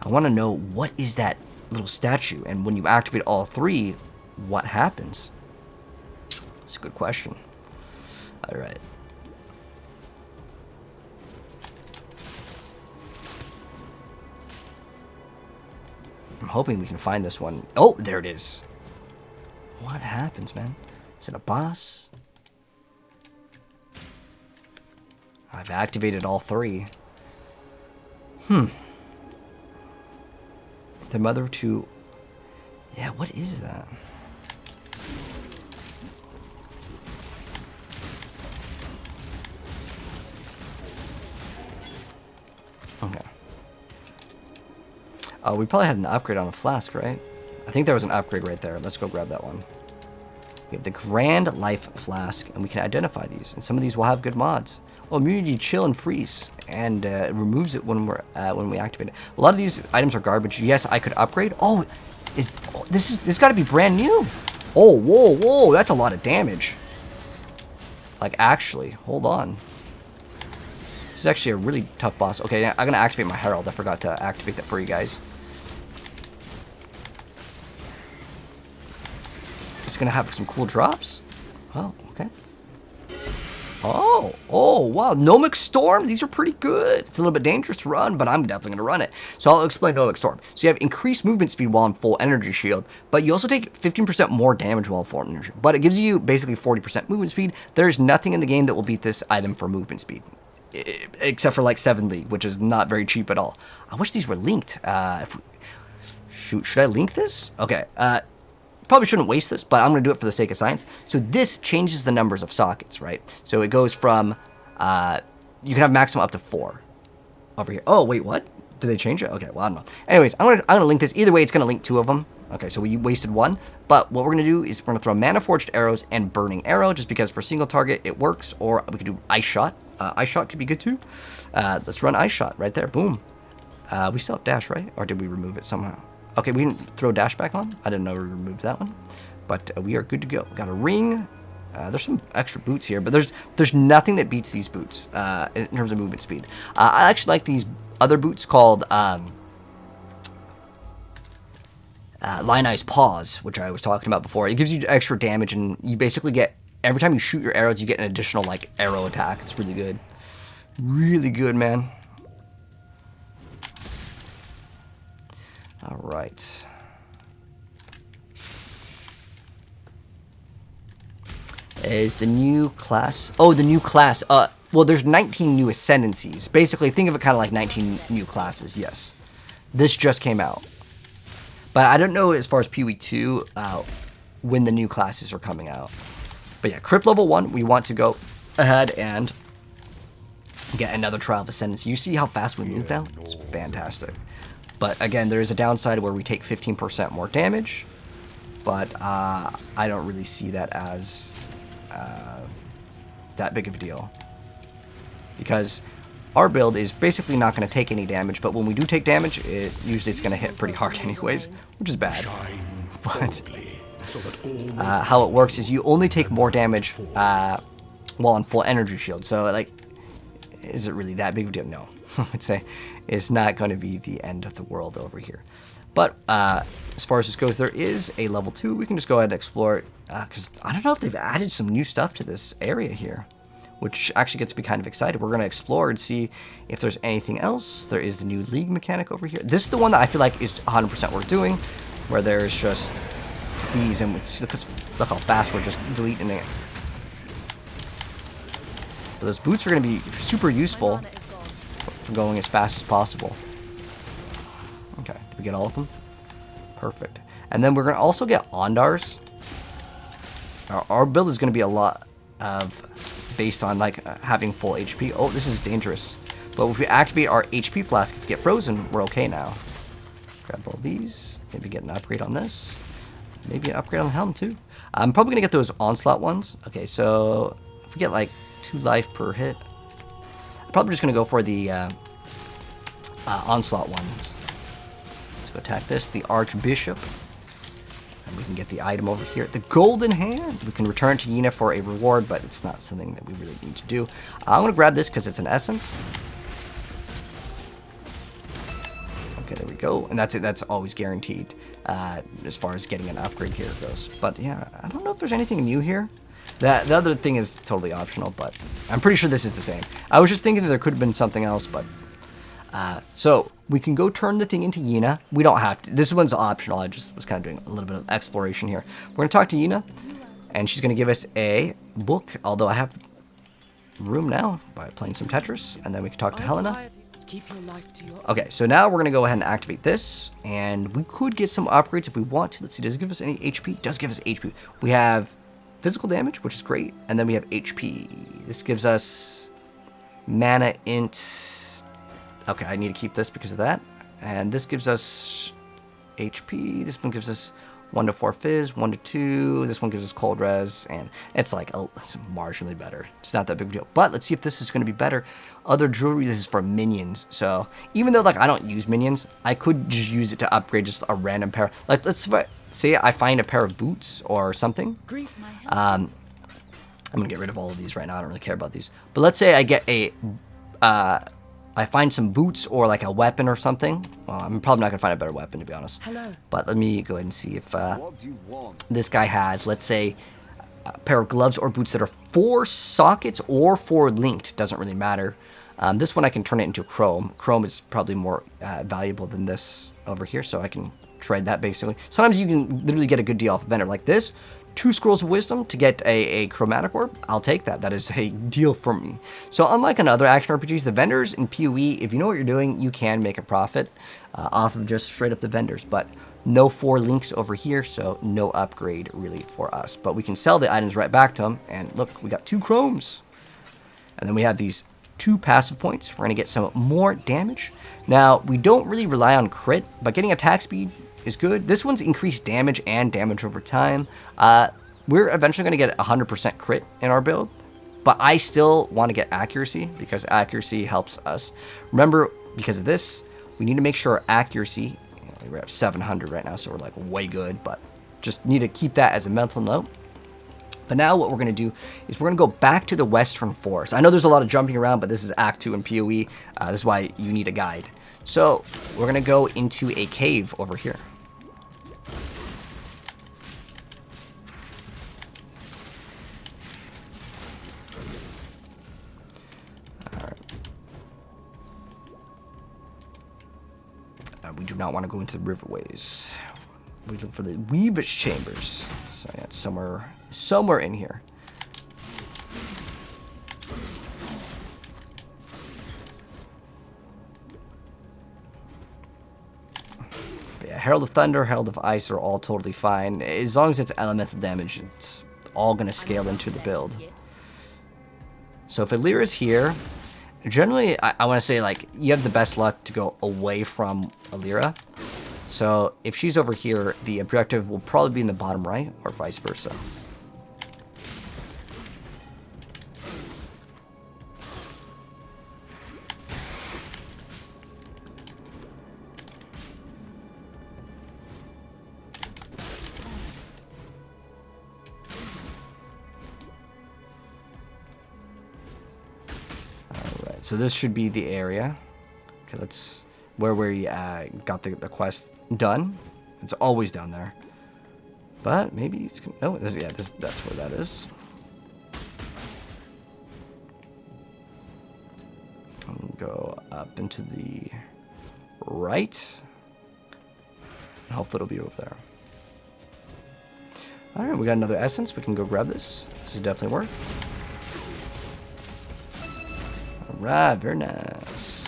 I want to know, what is that little statue? And when you activate all 3, what happens? That's a good question. All right. I'm hoping we can find this one. Oh, there it is. What happens, man? Is it a boss? I've activated all 3. The mother of two. Yeah, what is that? Okay. Oh, we probably had an upgrade on a flask, right? I think there was an upgrade right there. Let's go grab that one. We have the Grand Life Flask, and we can identify these. And some of these will have good mods. Well, immunity, chill, and freeze, and it removes it when we activate it. A lot of these items are garbage. Yes, I could upgrade. Oh, this got to be brand new. Oh, whoa, that's a lot of damage. Like, actually, hold on. This is actually a really tough boss. Okay, I'm gonna activate my Herald. I forgot to activate that for you guys. It's gonna have some cool drops. Oh, okay. Oh, wow. Gnomic Storm. These are pretty good. It's a little bit dangerous to run, but I'm definitely gonna run it. So I'll explain Gnomic Storm. So you have increased movement speed while on full energy shield, but you also take 15% more damage while on full energy. But it gives you basically 40% movement speed. There's nothing in the game that will beat this item for movement speed, except for like 7 League, which is not very cheap at all. I wish these were linked. Should I link this? Okay. Probably shouldn't waste this, but I'm going to do it for the sake of science. So this changes the numbers of sockets, right? So it goes from, you can have maximum up to 4 over here. Oh, wait, what? Did they change it? Okay, well, I don't know. Anyways, I'm gonna link this. Either way, it's going to link 2 of them. Okay, so we wasted 1. But what we're going to do is we're going to throw Mana Forged Arrows and Burning Arrow, just because for single target it works, or we could do Ice Shot. Ice Shot could be good too. Let's run Ice Shot right there. Boom. We still have Dash, right? Or did we remove it somehow? Okay, we didn't throw Dash back on. I didn't know we removed that one. But we are good to go. Got a ring. There's some extra boots here, but there's nothing that beats these boots in terms of movement speed. I actually like these other boots called Lionized Paws, which I was talking about before. It gives you extra damage, and you basically get, every time you shoot your arrows, you get an additional, like, arrow attack. It's really good. Really good, man. All right. Is the new class... Oh, the new class. Well, there's 19 new ascendancies. Basically, think of it kind of like 19 new classes, yes. This just came out. But I don't know as far as PoE 2 when the new classes are coming out. But yeah, Crypt Level 1, we want to go ahead and get another Trial of Ascendancy. You see how fast we move now? It's fantastic. But again, there is a downside where we take 15% more damage. But I don't really see that as that big of a deal. Because our build is basically not going to take any damage, but when we do take damage, usually it's going to hit pretty hard anyways, which is bad. But how it works is you only take more damage while on full energy shield. So, like, is it really that big of a deal? No. I would say it's not going to be the end of the world over here. But as far as this goes, there is a level 2. We can just go ahead and explore it, because I don't know if they've added some new stuff to this area here, which actually gets me kind of excited. We're going to explore and see if there's anything else. There is the new league mechanic over here. This is the one that I feel like is 100% worth doing, where there's just these, and look how fast we're just deleting it. But those boots are going to be super useful for going as fast as possible. Okay, did we get all of them? Perfect. And then we're going to also get Ondars. Our build is going to be a lot of based on like having full HP. Oh, this is dangerous. But if we activate our HP flask, if we get frozen, we're okay now. Grab all these. Maybe get an upgrade on this. Maybe an upgrade on the helm too. I'm probably going to get those onslaught ones. Okay, so if we get like 2 life per hit, I'm probably just going to go for the onslaught ones. Let's go attack this, the Archbishop. And we can get the item over here, the Golden Hand. We can return to Yuna for a reward, but it's not something that we really need to do. I'm going to grab this because it's an essence. Okay, there we go. And that's it. That's always guaranteed as far as getting an upgrade here goes. But yeah, I don't know if there's anything new here. The other thing is totally optional, but I'm pretty sure this is the same. I was just thinking that there could have been something else, but... so, we can go turn the thing into Yuna. We don't have to. This one's optional. I just was kind of doing a little bit of exploration here. We're going to talk to Yuna, and she's going to give us a book, although I have room now by playing some Tetris, and then we can talk to Helena. Okay, so now we're going to go ahead and activate this, and we could get some upgrades if we want to. Let's see, does it give us any HP? It does give us HP. We have physical damage, which is great, and then we have HP. This gives us mana int. Okay, I need to keep this because of that. And this gives us HP. This one gives us 1 to 4 fizz, 1 to 2. This one gives us cold res, and it's like it's marginally better. It's not that big of a deal. But let's see if this is going to be better. Other jewelry, this is for minions. So even though like I don't use minions, I could just use it to upgrade just a random pair. Like let's say I find a pair of boots or something. I'm gonna get rid of all of these right now. I don't really care about these. But let's say I get a I find some boots or like a weapon or something. Well, I'm probably not going to find a better weapon, to be honest. Hello. But let me go ahead and see if this guy has, let's say, a pair of gloves or boots that are 4 sockets or 4 linked. Doesn't really matter. This one I can turn it into chrome. Chrome is probably more valuable than this over here, so I can trade that basically. Sometimes you can literally get a good deal off a vendor like this. 2 scrolls of wisdom to get a chromatic orb. I'll take that. That is a deal for me. So unlike in other action RPGs, the vendors in PoE, if you know what you're doing, you can make a profit off of just straight up the vendors. But no 4 links over here, so no upgrade really for us. But we can sell the items right back to them. And look, we got 2 chromes. And then we have these 2 passive points. We're going to get some more damage. Now, we don't really rely on crit, but getting attack speed is good. This one's increased damage and damage over time. We're eventually going to get 100% crit in our build, but I still want to get accuracy because accuracy helps us. Remember, because of this, we need to make sure our accuracy, we're at 700 right now, so we're like way good, but just need to keep that as a mental note. But now what we're going to do is we're going to go back to the Western Forest. I know there's a lot of jumping around, but this is Act 2 in PoE. This is why you need a guide. So we're going to go into a cave over here. We do not want to go into the riverways. We look for the Weavish Chambers. So yeah, it's somewhere in here. But yeah, Herald of Thunder, Herald of Ice are all totally fine. As long as it's elemental damage, it's all going to scale into the build. So if Alira's here, generally, I want to say, like, you have the best luck to go away from Alira. So, if she's over here, the objective will probably be in the bottom right, or vice versa. So this should be the area. Okay, let's where we got the quest done. It's always down there. But maybe it's... No, that's where that is. Go up into the right. Hopefully it'll be over there. Alright, we got another essence. We can go grab this. This is definitely worth. Alright, very nice.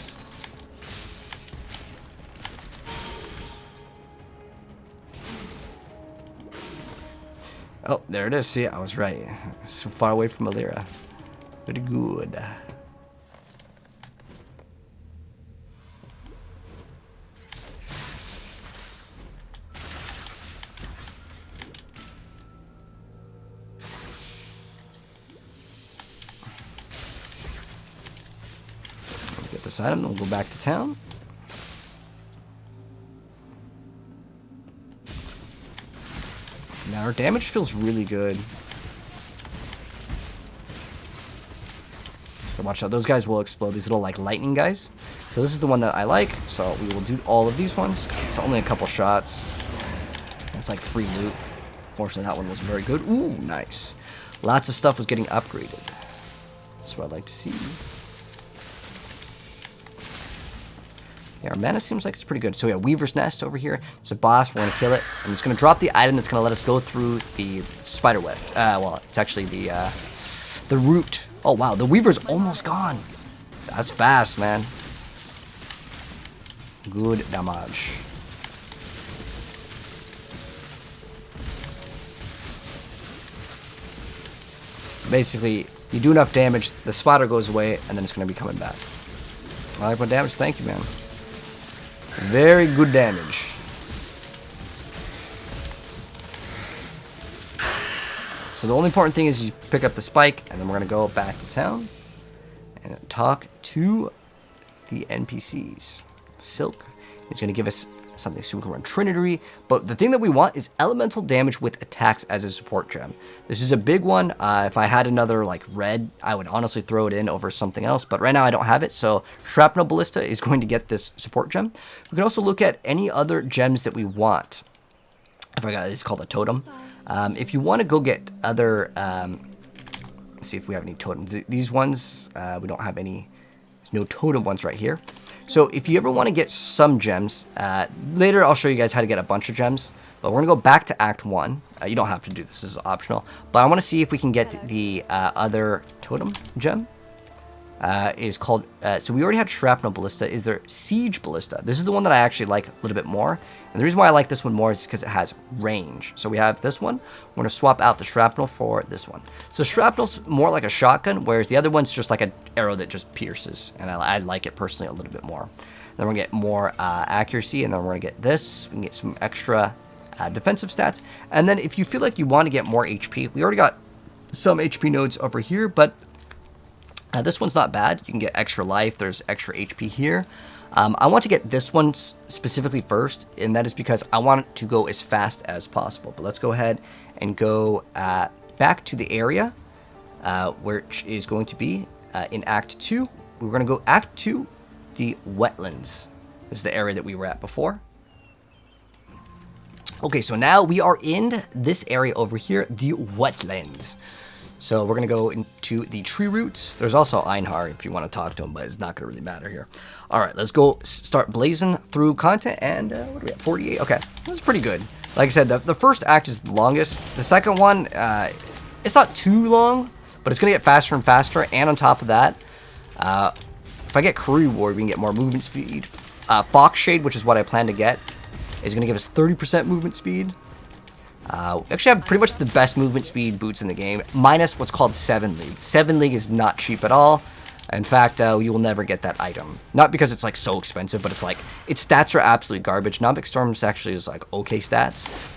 Oh, there it is. See, I was right. So far away from Alira. Pretty good. Get this item, then we'll go back to town. Now our damage feels really good. So watch out, those guys will explode, these little like lightning guys. So this is the one that I like, so we will do all of these ones. It's only a couple shots. It's like free loot. Fortunately, that one was very good. Ooh, nice. Lots of stuff was getting upgraded. That's what I like to see. Yeah, our mana seems like it's pretty good. So we have Weaver's Nest over here. There's a boss. We're going to kill it. And it's going to drop the item that's going to let us go through the spider web. Well, it's actually the root. Oh, wow. The Weaver's almost gone. That's fast, man. Good damage. Basically, you do enough damage, the spider goes away, and then it's going to be coming back. I like my damage. Thank you, man. Very good damage. So the only important thing is you pick up the spike, and then we're going to go back to town and talk to the NPCs. Silk is going to give us something so we can run Trinity, but the thing that we want is elemental damage with attacks as a support gem. This is a big one. If I had another like red, I would honestly throw it in over something else, but right now I don't have it, so Shrapnel Ballista is going to get this support gem. We can also look at any other gems that we want. I forgot, it's called a totem. If you want to go get other, let's see if we have any totems. These ones, we don't have any. There's no totem ones right here. So if you ever want to get some gems, later I'll show you guys how to get a bunch of gems, but we're going to go back to Act 1. You don't have to do this, this is optional, but I want to see if we can get the other totem gem. Is called, so we already had Shrapnel Ballista. Is there Siege Ballista? This is the one that I actually like a little bit more. And the reason why I like this one more is because it has range. So we have this one. We're going to swap out the Shrapnel for this one. So Shrapnel's more like a shotgun, whereas the other one's just like an arrow that just pierces. And I like it personally a little bit more. Then we're going to get more accuracy, and then we're going to get this. We can get some extra defensive stats. And then if you feel like you want to get more HP, we already got some HP nodes over here, but this one's not bad. You can get extra life. There's extra HP here. I want to get this one specifically first, and that is because I want it to go as fast as possible. But let's go ahead and go back to the area, which is going to be in Act 2. We're going to go Act 2, the wetlands. This is the area that we were at before. Okay, so now we are in this area over here, the wetlands. So we're going to go into the tree roots. There's also Einhar if you want to talk to him, but it's not going to really matter here. All right, let's go start blazing through content. And what do we have? 48. Okay, that's pretty good. Like I said, the first act is the longest. The second one, it's not too long, but it's going to get faster and faster. And on top of that, if I get Crew Reward, we can get more movement speed. Fox Shade, which is what I plan to get, is going to give us 30% movement speed. We actually have pretty much the best movement speed boots in the game, minus what's called 7 League. 7 League is not cheap at all. In fact, you will never get that item. Not because it's like so expensive, but it's like, its stats are absolutely garbage. Nomic Storms actually is like okay stats.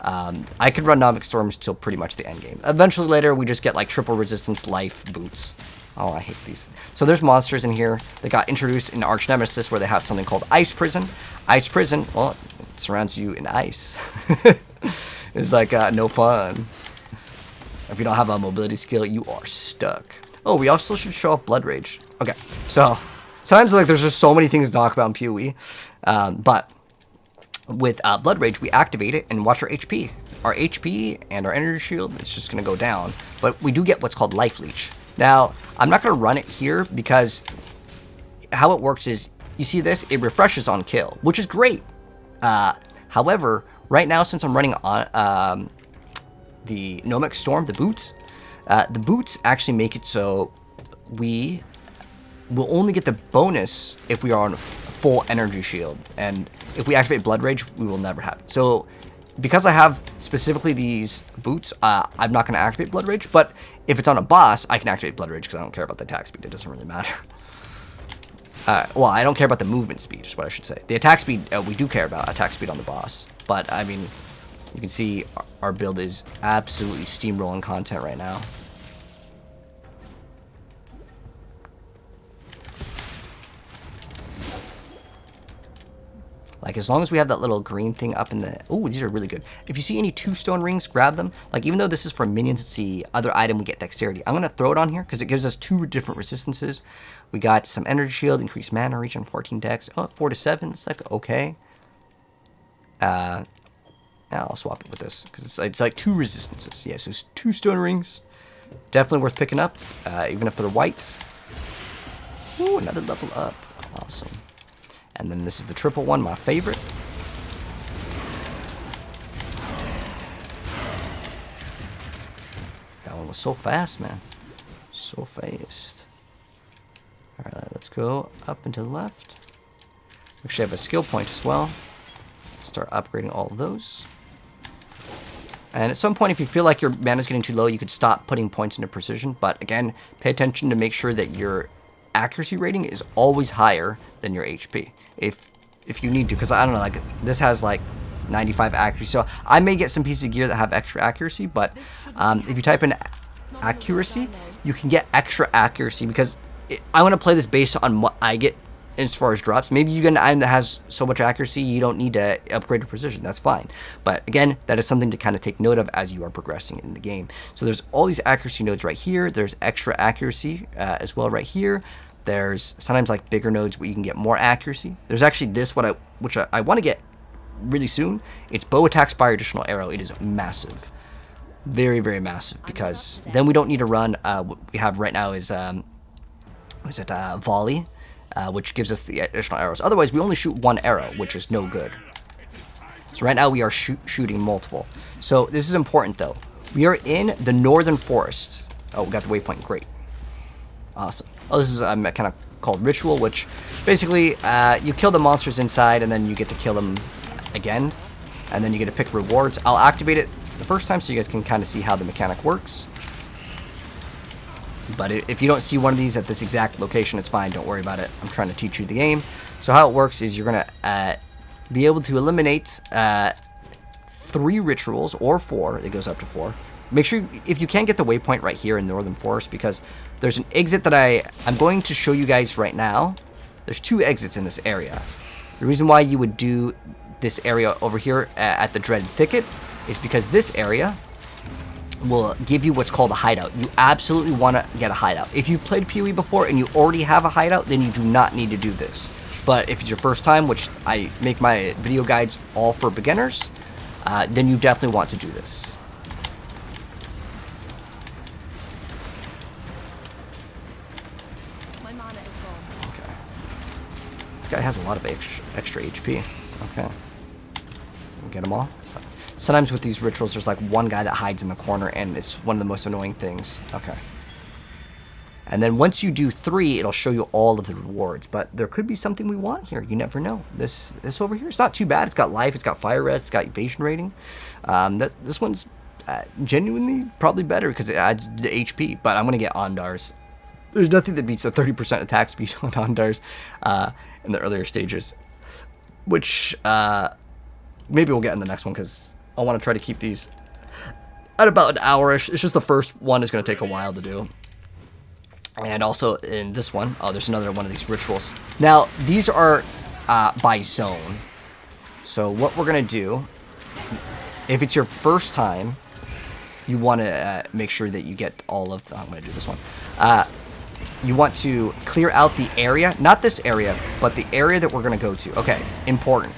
I could run Nomic Storms till pretty much the end game. Eventually later, we just get like triple resistance life boots. Oh, I hate these. So there's monsters in here that got introduced in Arch Nemesis where they have something called Ice Prison. Ice Prison, well, it surrounds you in ice. It's like no fun. If you don't have a mobility skill, you are stuck. Oh, we also should show off Blood Rage. Okay, so sometimes like there's just so many things to talk about in PoE. But with Blood Rage, we activate it and watch our HP. Our HP and our energy shield is just going to go down. But we do get what's called Life Leech. Now, I'm not going to run it here because how it works is, you see this? It refreshes on kill, which is great. However, right now, since I'm running on the Nomic Storm, the boots actually make it so we will only get the bonus if we are on full energy shield. And if we activate Blood Rage, we will never have it. So because I have specifically these boots, I'm not going to activate Blood Rage. But if it's on a boss, I can activate Blood Rage because I don't care about the attack speed. It doesn't really matter. Well, I don't care about the movement speed, is what I should say. The attack speed, we do care about attack speed on the boss. But, I mean, you can see our build is absolutely steamrolling content right now. Like, as long as we have that little green thing up in the... Oh, these are really good. If you see any 2 stone rings, grab them. Like, even though this is for minions, it's the other item, we get dexterity. I'm going to throw it on here because it gives us 2 different resistances. We got some energy shield, increased mana, regen, 14 dex. Oh, 4 to 7. It's like, okay. I'll swap it with this because it's like 2 resistances. Yes, it's 2 stone rings. Definitely worth picking up, even if they're white. Ooh, another level up. Awesome. And then this is the triple one, my favorite. That one was so fast, man. So fast. Alright, let's go up and to the left. Actually, I have a skill point as well. Start upgrading all of those. And at some point, if you feel like your mana is getting too low, you could stop putting points into precision. But again, pay attention to make sure that your accuracy rating is always higher than your HP. If you need to, because I don't know, like this has like 95 accuracy, so I may get some pieces of gear that have extra accuracy. But if you type in accuracy, you can get extra accuracy because I want to play this based on what I get as far as drops. Maybe you get an item that has so much accuracy you don't need to upgrade to precision. That's fine. But again, that is something to kind of take note of as you are progressing in the game. So there's all these accuracy nodes right here. There's extra accuracy as well right here. There's sometimes like bigger nodes where you can get more accuracy. There's actually this, which I want to get really soon. It's bow attack spire additional arrow. It is massive. Very, very massive, because then we don't need to run. What we have right now is volley, which gives us the additional arrows. Otherwise, we only shoot 1 arrow, which is no good. So right now we are shooting multiple. So this is important though. We are in the northern forest. Oh, we got the waypoint. Great. Awesome. Oh, this is kind of called ritual, which basically you kill the monsters inside and then you get to kill them again, and then you get to pick rewards. I'll activate it the first time so you guys can kind of see how the mechanic works. But if you don't see one of these at this exact location, it's fine. Don't worry about it. I'm trying to teach you the game. So how it works is you're going to be able to eliminate 3 rituals, or 4. It goes up to 4. Make sure, if you can, get the waypoint right here in Northern Forest, because there's an exit that I'm going to show you guys right now. There's 2 exits in this area. The reason why you would do this area over here at the Dreaded Thicket is because this area will give you what's called a hideout. You absolutely want to get a hideout. If you've played PoE before and you already have a hideout, then you do not need to do this. But if it's your first time, which I make my video guides all for beginners, then you definitely want to do this. Okay. This guy has a lot of extra HP. Okay. We'll get them all. Sometimes with these rituals, there's like one guy that hides in the corner, and it's one of the most annoying things. Okay. And then once you do 3, it'll show you all of the rewards. But there could be something we want here. You never know. This over here, it's not too bad. It's got life, it's got fire res, it's got evasion rating. This one's genuinely probably better because it adds the HP. But I'm going to get Ondars. There's nothing that beats the 30% attack speed on Ondars in the earlier stages. Which maybe we'll get in the next one, because I want to try to keep these at about an hour-ish. It's just the first one is going to take a while to do. And also in this one, oh, there's another one of these rituals. Now, these are by zone. So what we're going to do, if it's your first time, you want to make sure that you get all of the, I'm going to do this one. you want to clear out the area, not this area, but the area that we're going to go to. Okay, important.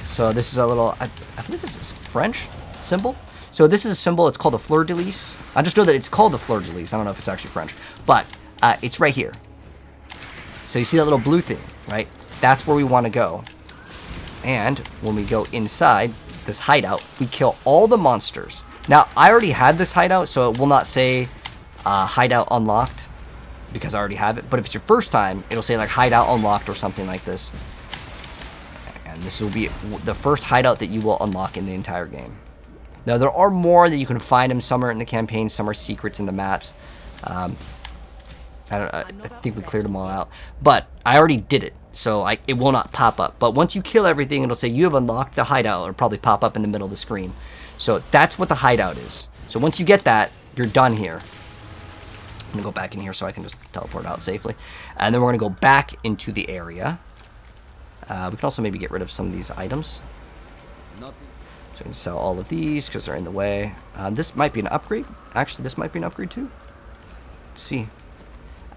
So this is a little, I believe this is French symbol. So this is a symbol, it's called the fleur-de-lis. I just know that it's called the fleur-de-lis. I don't know if it's actually French, but it's right here. So you see that little blue thing, right? That's where we want to go. And when we go inside this hideout, we kill all the monsters. Now, I already had this hideout, so it will not say hideout unlocked, because I already have it. But if it's your first time, it'll say like hideout unlocked or something like this. And this will be the first hideout that you will unlock in the entire game. Now, there are more that you can find them. Some are in the campaign, some are secrets in the maps. I think we cleared them all out. But I already did it, so it will not pop up. But once you kill everything, it'll say you have unlocked the hideout. It'll probably pop up in the middle of the screen. So that's what the hideout is. So once you get that, you're done here. I'm going to go back in here so I can just teleport out safely. And then we're going to go back into the area. We can also maybe get rid of some of these items. So we can sell all of these because they're in the way. This might be an upgrade. Actually, this might be an upgrade too. Let's see.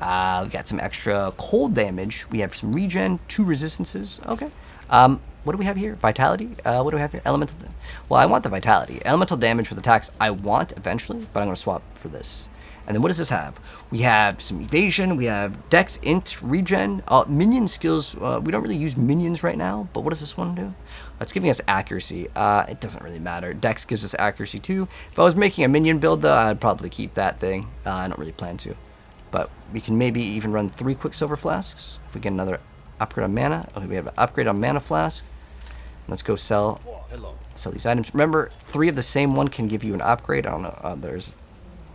We got some extra cold damage. We have some regen, 2 resistances. Okay. What do we have here? Vitality? What do we have here? Elemental. Well, I want the vitality. Elemental damage with attacks I want eventually, but I'm going to swap for this. And then what does this have? We have some evasion. We have dex, int, regen. Minion skills. We don't really use minions right now, but what does this one do? It's giving us accuracy. It doesn't really matter. Dex gives us accuracy too. If I was making a minion build though, I'd probably keep that thing. I don't really plan to. But we can maybe even run 3 Quicksilver Flasks. If we get another upgrade on mana. Okay, we have an upgrade on Mana Flask. Let's go sell these items. Remember, 3 of the same one can give you an upgrade. I don't know. Is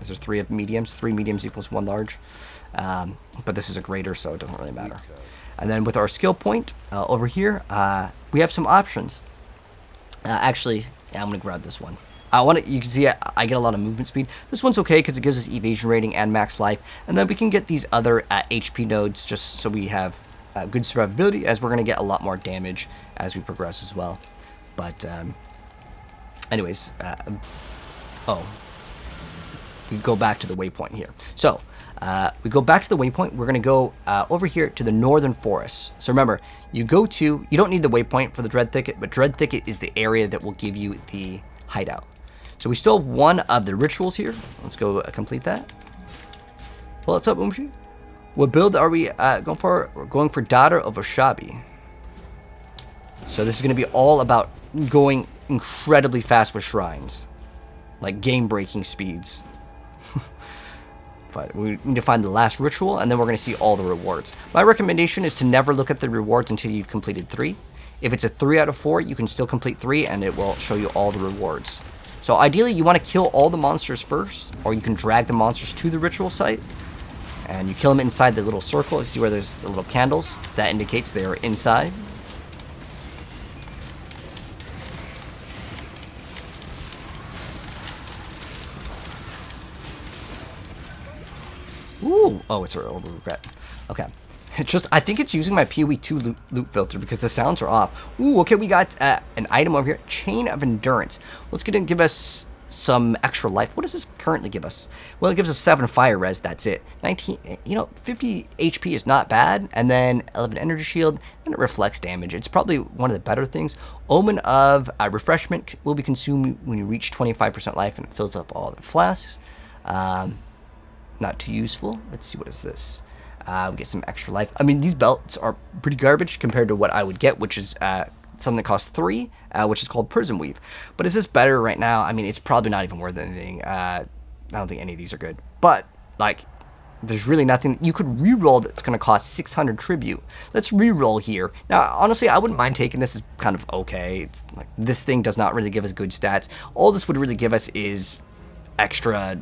there 3 of mediums? 3 mediums equals 1 large. But this is a greater, so it doesn't really matter. And then with our skill point over here, we have some options. Actually, yeah, I'm going to grab this one. You can see I get a lot of movement speed. This one's okay because it gives us evasion rating and max life. And then we can get these other HP nodes just so we have good survivability, as we're going to get a lot more damage as we progress as well. But anyways, we go back to the waypoint here. So we go back to the waypoint. We're going to go over here to the northern forest. So remember, you don't need the waypoint for the Dread Thicket, but Dread Thicket is the area that will give you the hideout. So we still have 1 of the rituals here. Let's go complete that. Well, what's up, Umshi? What build are we going for? We're going for Daughter of Oshabi. So this is going to be all about going incredibly fast with shrines. Like game-breaking speeds. But we need to find the last ritual, and then we're going to see all the rewards. My recommendation is to never look at the rewards until you've completed 3. If it's a 3 out of 4, you can still complete 3, and it will show you all the rewards. So ideally, you want to kill all the monsters first, or you can drag the monsters to the ritual site, and you kill them inside the little circle. You see where there's the little candles? That indicates they are inside. Ooh, oh, it's a regret. Okay. It's just, I think it's using my PoE 2 loot filter because the sounds are off. Ooh, okay, we got an item over here. Chain of Endurance. Let's get it and give us some extra life. What does this currently give us? Well, it gives us 7 fire res, that's it. 19, 50 HP is not bad. And then 11 energy shield, and it reflects damage. It's probably one of the better things. Omen of Refreshment will be consumed when you reach 25% life, and it fills up all the flasks. Not too useful. Let's see, what is this? We get some extra life. I mean, these belts are pretty garbage compared to what I would get, which is something that costs 3, which is called Prison Weave. But is this better right now? I mean, it's probably not even worth anything. I don't think any of these are good. But, like, there's really nothing. You could reroll that's going to cost 600 tribute. Let's reroll here. Now, honestly, I wouldn't mind taking this as kind of okay. It's like, this thing does not really give us good stats. All this would really give us is extra.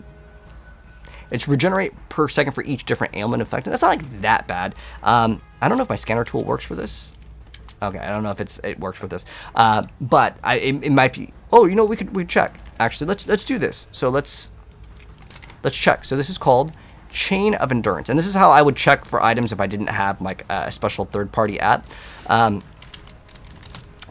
It's regenerate per second for each different ailment affected. That's not like that bad. I don't know if my scanner tool works for this. Okay, I don't know if it works with this. But it might be. Oh, we could check. Actually, let's do this. So let's check. So this is called Chain of Endurance, and this is how I would check for items if I didn't have like a special third-party app.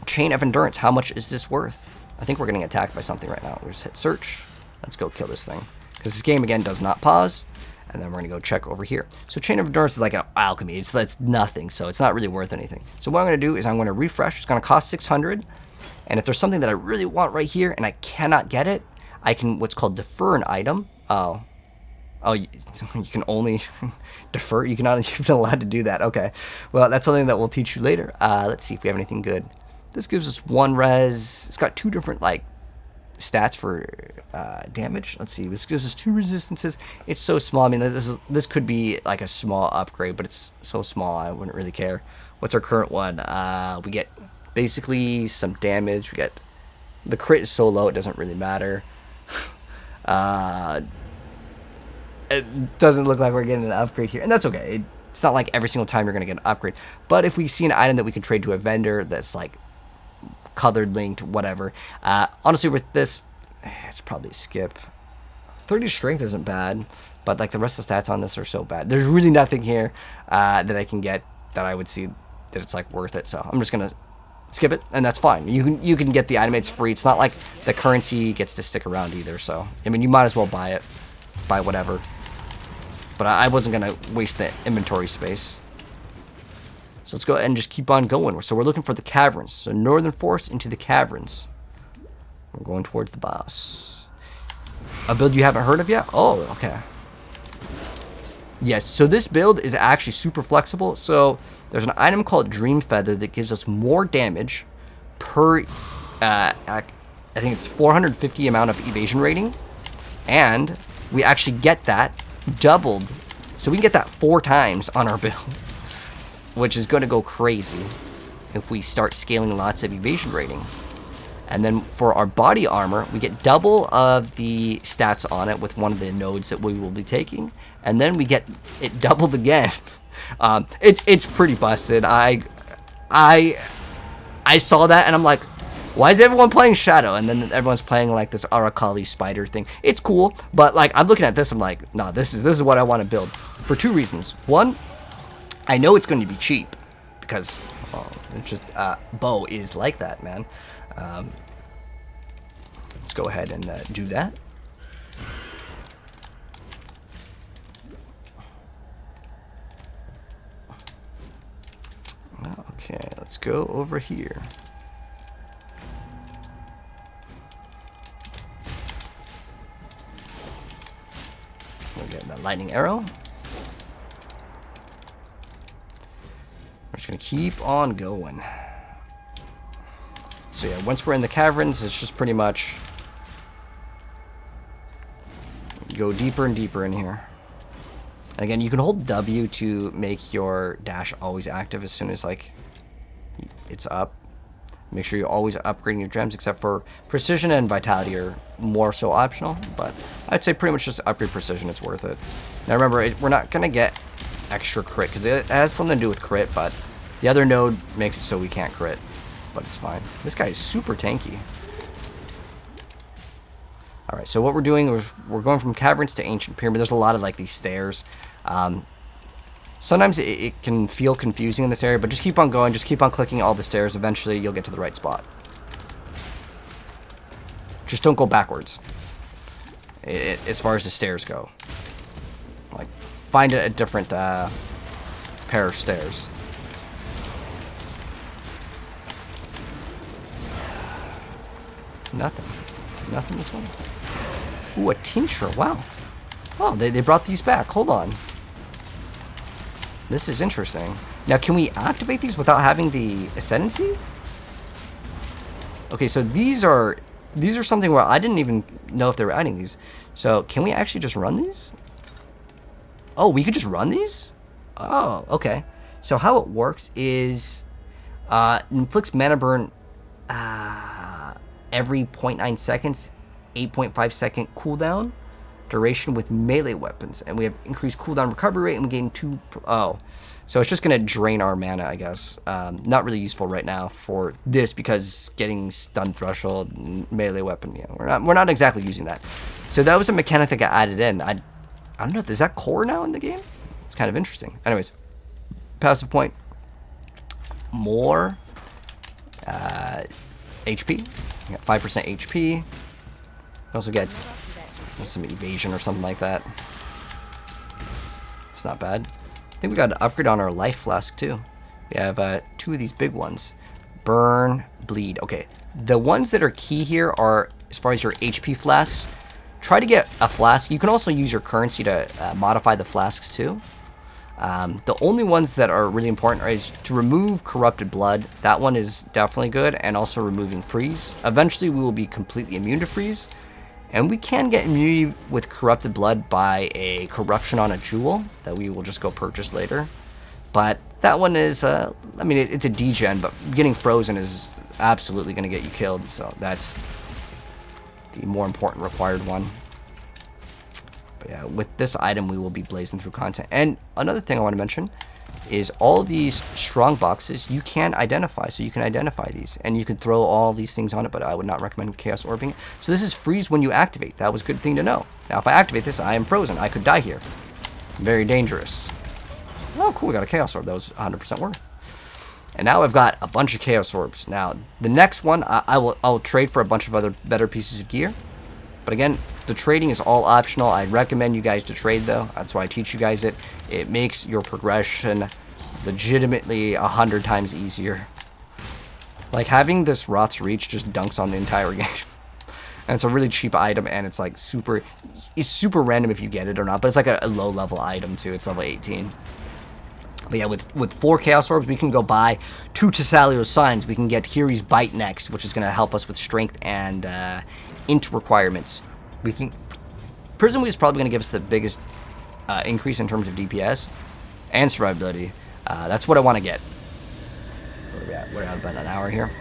Chain of Endurance. How much is this worth? I think we're getting attacked by something right now. We'll just hit search. Let's go kill this thing. Because this game, again, does not pause. And then we're going to go check over here. So Chain of Endurance is like an alchemy. It's nothing, so it's not really worth anything. So what I'm going to do is I'm going to refresh. It's going to cost 600. And if there's something that I really want right here and I cannot get it, I can what's called defer an item. Oh, you can only defer? You're not allowed to do that. Okay. Well, that's something that we'll teach you later. Let's see if we have anything good. This gives us 1 res. It's got 2 different, like, stats for damage. Let's see. This gives us 2 resistances. It's so small. I mean, this could be like a small upgrade, but it's so small I wouldn't really care. What's our current one? We get basically some damage. We get the crit is so low it doesn't really matter. It doesn't look like we're getting an upgrade here, and that's okay. It's not like every single time you're gonna get an upgrade. But if we see an item that we can trade to a vendor that's like colored, linked, whatever. Honestly, with this, it's probably a skip. 30 strength isn't bad, but like the rest of the stats on this are so bad. There's really nothing here that I can get that I would see that it's like worth it. So I'm just gonna skip it, and that's fine. You can get the item. It's free. It's not like the currency gets to stick around either. So I mean, you might as well buy it, buy whatever. But I wasn't gonna waste the inventory space. So let's go ahead and just keep on going. So we're looking for the caverns. So northern forest into the caverns. We're going towards the boss. A build you haven't heard of yet? Oh, okay. Yes, so this build is actually super flexible. So there's an item called Dream Feather that gives us more damage per, I think it's 450 amount of evasion rating. And we actually get that doubled. So we can get that 4 times on our build, which is going to go crazy if we start scaling lots of evasion rating. And then for our body armor, we get double of the stats on it with one of the nodes that we will be taking. And then we get it doubled again. It's pretty busted. I saw that and I'm like, why is everyone playing Shadow? And then everyone's playing like this Arakali spider thing. It's cool, but like I'm looking at this, I'm like, nah, this is what I want to build for 2 reasons. One, I know it's going to be cheap because it's just bow is like that, man. Let's go ahead and do that. Okay, let's go over here. We'll get that lightning arrow. We're just gonna keep on going. So yeah, once we're in the caverns, it's just pretty much go deeper and deeper in here. And again, you can hold W to make your dash always active as soon as like it's up. Make sure you're always upgrading your gems, except for precision and vitality are more so optional. But I'd say pretty much just upgrade precision, it's worth it. Now remember, we're not gonna get extra crit because it has something to do with crit, but the other node makes it so we can't crit. But it's fine. This guy is super tanky. Alright, so what we're doing is we're going from caverns to ancient pyramid. There's a lot of like these stairs. Sometimes it can feel confusing in this area, but just keep on going. Just keep on clicking all the stairs. Eventually you'll get to the right spot. Just don't go backwards as far as the stairs go. Like, find a different pair of stairs. Nothing this one. Ooh, a tincture. Wow. Oh, they brought these back. Hold on. This is interesting. Now, can we activate these without having the ascendency? Okay, so these are something where I didn't even know if they were adding these. So can we actually just run these? Oh, we could just run these? Oh, okay. So how it works is inflicts mana burn every 0.9 seconds, 8.5 second cooldown duration with melee weapons, and we have increased cooldown recovery rate, and we gain 2. Oh, so it's just gonna drain our mana, I guess. Not really useful right now for this because getting stun threshold and melee weapon, yeah, we're not exactly using that. So that was a mechanic that got added in. I don't know, is that core now in the game? It's kind of interesting. Anyways, passive point, more HP. You got 5% HP. You also get some evasion or something like that. It's not bad. I think we got an upgrade on our life flask too. We have 2 of these big ones. Burn, bleed. Okay, the ones that are key here are, as far as your HP flasks, try to get a flask. You can also use your currency to modify the flasks too. The only ones that are really important is to remove corrupted blood. That one is definitely good, and also removing freeze. Eventually we will be completely immune to freeze, and we can get immunity with corrupted blood by a corruption on a jewel that we will just go purchase later. But that one is, I mean, it's a degen, but getting frozen is absolutely going to get you killed, so that's the more important required one. But yeah, with this item, we will be blazing through content. And another thing I want to mention is all of these strong boxes you can identify. So you can identify these, and you can throw all these things on it, but I would not recommend Chaos Orbing it. So this is freeze when you activate. That was a good thing to know. Now, if I activate this, I am frozen. I could die here. Very dangerous. Oh, cool. We got a Chaos Orb. That was 100% worth. And now I've got a bunch of Chaos Orbs. Now, the next one, I'll trade for a bunch of other better pieces of gear. But again, the trading is all optional. I recommend you guys to trade, though. That's why I teach you guys it. It makes your progression legitimately 100 times easier. Like, having this Roth's Reach just dunks on the entire game. And it's a really cheap item, and it's like super random if you get it or not. But it's like a low-level item, too. It's level 18. But yeah, with 4 Chaos Orbs, we can go buy 2 Tessalio's Signs. We can get Hiri's Bite next, which is going to help us with strength and int requirements. We can... Prison Weave is probably going to give us the biggest increase in terms of DPS and survivability. That's what I want to get. Where are we at? We're at about an hour here.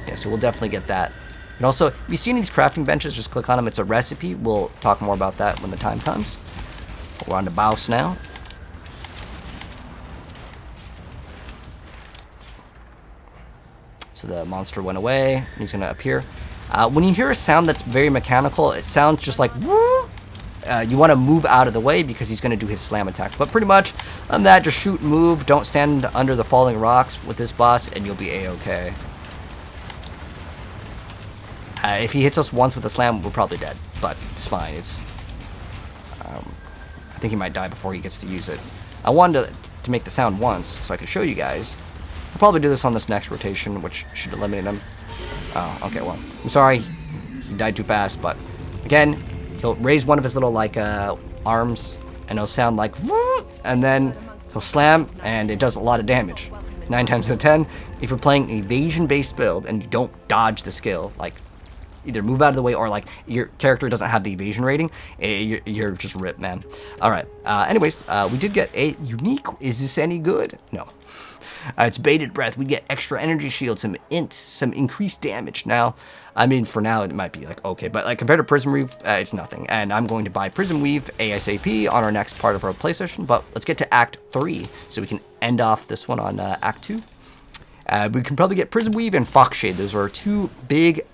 Yeah, so we'll definitely get that. And also, if you see any of these crafting benches, just click on them. It's a recipe. We'll talk more about that when the time comes. We're on to Baus now. So the monster went away, and he's going to appear. When you hear a sound that's very mechanical, it sounds just like woo! You want to move out of the way because he's going to do his slam attack. But pretty much, on that, just shoot and move. Don't stand under the falling rocks with this boss, and you'll be A-okay. If he hits us once with a slam, we're probably dead. But it's fine. It's. I think he might die before he gets to use it. I wanted to make the sound once so I could show you guys. I'll probably do this on this next rotation, which should eliminate him. Oh, okay, well, I'm sorry. He died too fast, but again, he'll raise one of his little, like, arms, and it'll sound like, and then he'll slam, and it does a lot of damage. 9 times out of 10, if you're playing an evasion-based build and you don't dodge the skill, like, either move out of the way or, like, your character doesn't have the evasion rating, you're just ripped, man. Alright, anyways, we did get a unique. Is this any good? No. It's Bated Breath. We get extra energy shield, some ints, some increased damage. Now, I mean, for now, it might be like, okay, but like compared to Prism Weave, it's nothing. And I'm going to buy Prism Weave ASAP on our next part of our play session. But let's get to Act 3 so we can end off this one on Act 2. We can probably get Prism Weave and Fox Shade. Those are 2 big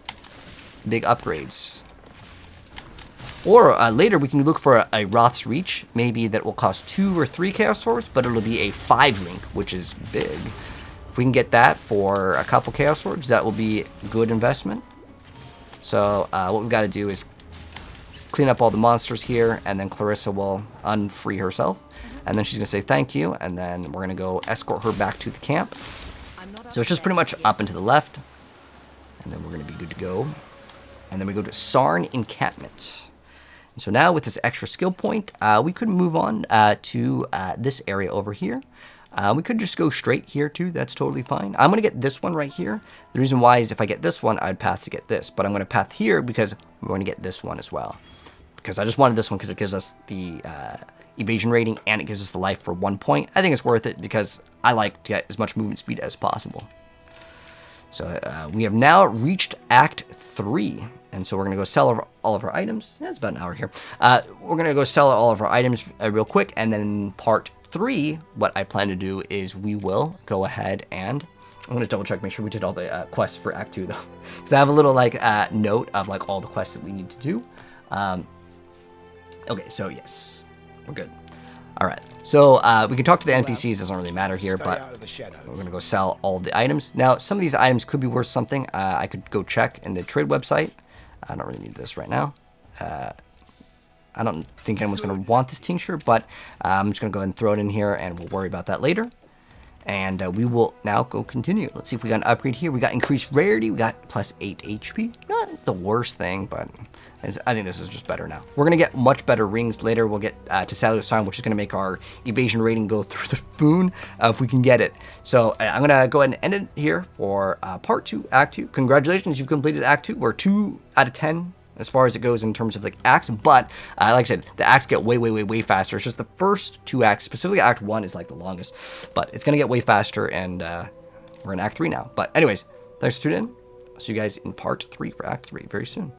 upgrades. Or later, we can look for a Roth's Reach, maybe that will cost 2 or 3 Chaos Orbs, but it'll be a 5 link, which is big. If we can get that for a couple Chaos Orbs, that will be good investment. So what we've got to do is clean up all the monsters here, and then Clarissa will unfree herself. And then she's going to say thank you, and then we're going to go escort her back to the camp. So it's just pretty much up and to the left. And then we're going to be good to go. And then we go to Sarn Encampment. So now with this extra skill point, we could move on to this area over here. We could just go straight here too. That's totally fine. I'm going to get this one right here. The reason why is if I get this one, I'd path to get this. But I'm going to path here because we're going to get this one as well. Because I just wanted this one because it gives us the evasion rating and it gives us the life for 1 point. I think it's worth it because I like to get as much movement speed as possible. So we have now reached Act 3. And so we're going to go sell all of our items. Yeah, it's about an hour here. We're going to go sell all of our items real quick. And then part 3, what I plan to do is we will go ahead and... I'm going to double check, make sure we did all the quests for Act 2, though. Because I have a little, like, note of, like, all the quests that we need to do. Okay, so, yes. We're good. All right. So we can talk to the NPCs. Doesn't really matter here, but we're going to go sell all of the items. Now, some of these items could be worth something. I could go check in the trade website. I don't really need this right now. I don't think anyone's going to want this tincture, but I'm just going to go ahead and throw it in here, and we'll worry about that later. And we will now go continue. Let's see if we got an upgrade here. We got increased rarity. We got plus 8 HP. Not the worst thing, but I think this is just better now. We're going to get much better rings later. We'll get to Cellular Sign, which is going to make our evasion rating go through the moon if we can get it. So I'm going to go ahead and end it here for part 2, Act 2. Congratulations, you've completed Act 2. We're 2 out of 10 as far as it goes in terms of like acts, but like I said, the acts get way faster. It's just the first 2 acts, specifically Act 1 is like the longest, but it's gonna get way faster, and we're in Act 3 now. But anyways, thanks for tuning in. I'll see you guys in part 3 for Act 3 very soon.